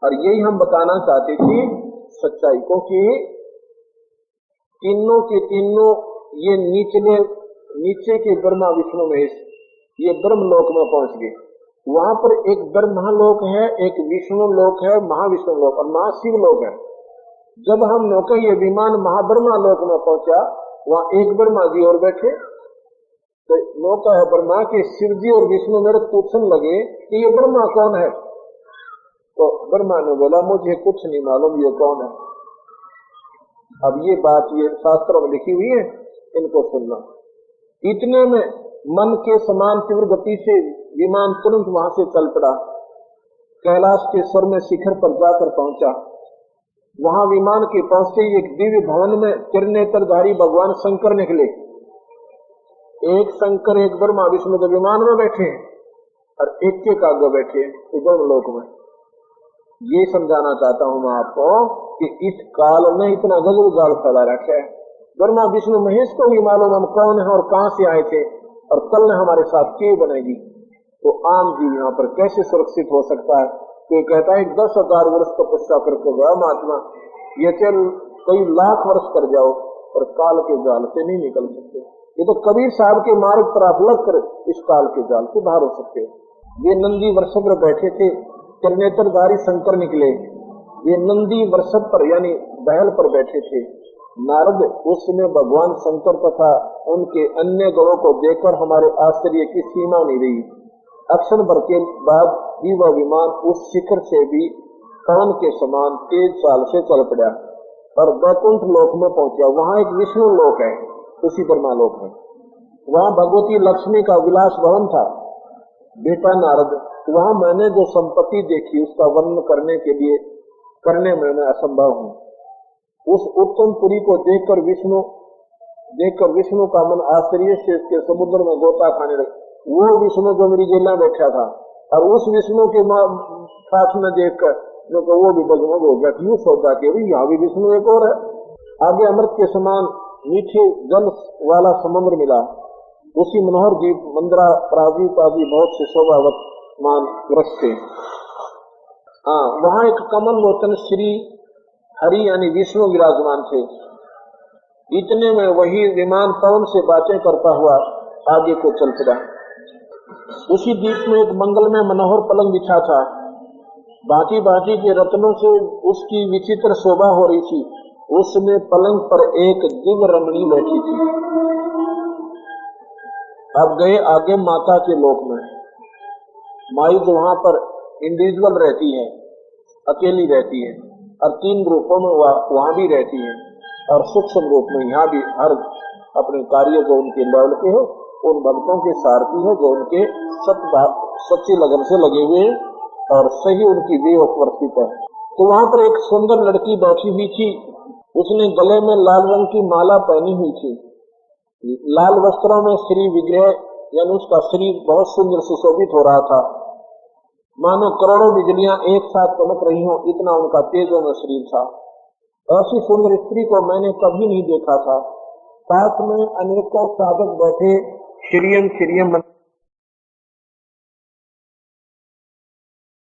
और यही हम बताना चाहते थे सच्चाई को, कि तीनों के तीनों ये नीचे के ब्रह्मा विष्णु महेश ये ब्रह्म लोक में पहुंच गए। वहां पर एक ब्रह्मा लोक है, एक विष्णु लोक है, महाविष्णु लोक और महाशिव लोक है। जब हम नौका ये विमान महाब्रह्मा लोक में पहुंचा, वहां एक ब्रह्मा जी और बैठे, तो नौका है ब्रह्मा के शिव जी और विष्णु मेरे पूछने लगे कि ये ब्रह्मा कौन है? तो ब्रह्मा ने बोला, मुझे कुछ नहीं मालूम ये कौन है। अब ये बात ये शास्त्रों में लिखी हुई है, इनको सुनना। इतने में मन के समान तीव्र गति से विमान तुरंत वहां से चल पड़ा, कैलाश के स्वर में शिखर पर जाकर पहुंचा। वहां विमान के पहुंचते ही एक दिव्य भवन में त्रिनेत्रधारी भगवान शंकर निकले। एक शंकर, एक ब्रह्मा विष्णु तो विमान में बैठे और एक आगे बैठे दोनों लोक में। ये समझाना चाहता हूं मैं आपको कि इस काल में इतना गजब जाल फैला रखा है। ब्रह्मा विष्णु महेश को भी मालूम हम कौन है और कहां से आए थे और कल ने हमारे साथ क्यों बनेगी। तो आम जीव यहाँ पर कैसे सुरक्षित हो सकता है? कोई कहता है 10,000 वर्ष तपस्या करके गया महात्मा, ये चल कई लाख वर्ष कर जाओ और काल के जाल से नहीं निकल सकते। ये तो कबीर साहब के मार्ग पर आप लग कर इस काल के जाल से बाहर हो सकते हो। वे नंदी वृषभ पर बैठे थे, त्रिनेत्रधारी शंकर निकले। वे नंदी वृषभ पर यानी बैल पर बैठे थे। नारद उस समय भगवान शंकर तथा उनके अन्य गणों को देखकर हमारे आश्चर्य की सीमा नहीं रही। अक्षण भर के बाद भी वह विमान उस शिखर से भी पवन के समान तेज चाल से चल पड़ा और वैकुंठ लोक में पहुंचा। वहां एक विष्णु लोक है, उसी ब्रह्मा लोक है। वहां भगवती लक्ष्मी का विलास भवन था। बेटा नारद, वहां मैंने जो संपत्ति देखी उसका वर्णन करने में मैं असंभव हूँ। उस उत्तम पुरी को देखकर विष्णु का मन आश्चर्य से इसके समुद्र में गोता खाने लगे। वो विष्णु जो मेरी जेल में बैठा था और उस विष्णु के साथ में देखकर जो तो वो भी डगमग हो गया। यूं सोचा कि यहाँ भी विष्णु एक और है। आगे अमृत के समान मीठे जल वाला समुद्र मिला। उसी मनोहर द्वीप मंदिरा प्रादीप आदि बहुत से शोभावतमान वृक्ष थे। वहां एक कमल लोचन श्री हरि यानी विष्णु विराजमान थे। इतने में वही विमान पवन से बातें करता हुआ आगे को चल पड़ा। उसी द्वीप में एक मंगल में मनोहर पलंग बिछा था। भांति भांति के रत्नों से उसकी विचित्र शोभा हो रही थी। उसमें पलंग पर एक दिव्य रमणी बैठी थी। अब गए आगे माता के लोक में। माई जो वहां पर इंडिविजुअल रहती है, अकेली रहती है और 3 रूपों में वहां भी रहती है और सूक्ष्म रूप में यहाँ भी हर अपने कार्य जो उनके लेवल के हो उन भक्तों के सारथी है जो उनके सच्ची लगन से लगे हुए हैं और सही उनकी वे उपवर्तित है। तो वहां पर एक सुंदर लड़की बैठी हुई थी। उसने गले में लाल रंग की माला पहनी हुई थी। लाल वस्त्रों में श्री विग्रह यानी उसका शरीर बहुत सुंदर सुशोभित हो रहा था। मानो करोड़ों बिजलियां एक साथ चमक रही हो, इतना उनका तेजों में शरीर था। ऐसी सुंदर स्त्री को मैंने कभी नहीं देखा था। साथ में अनेकों साधक बैठे श्रीयम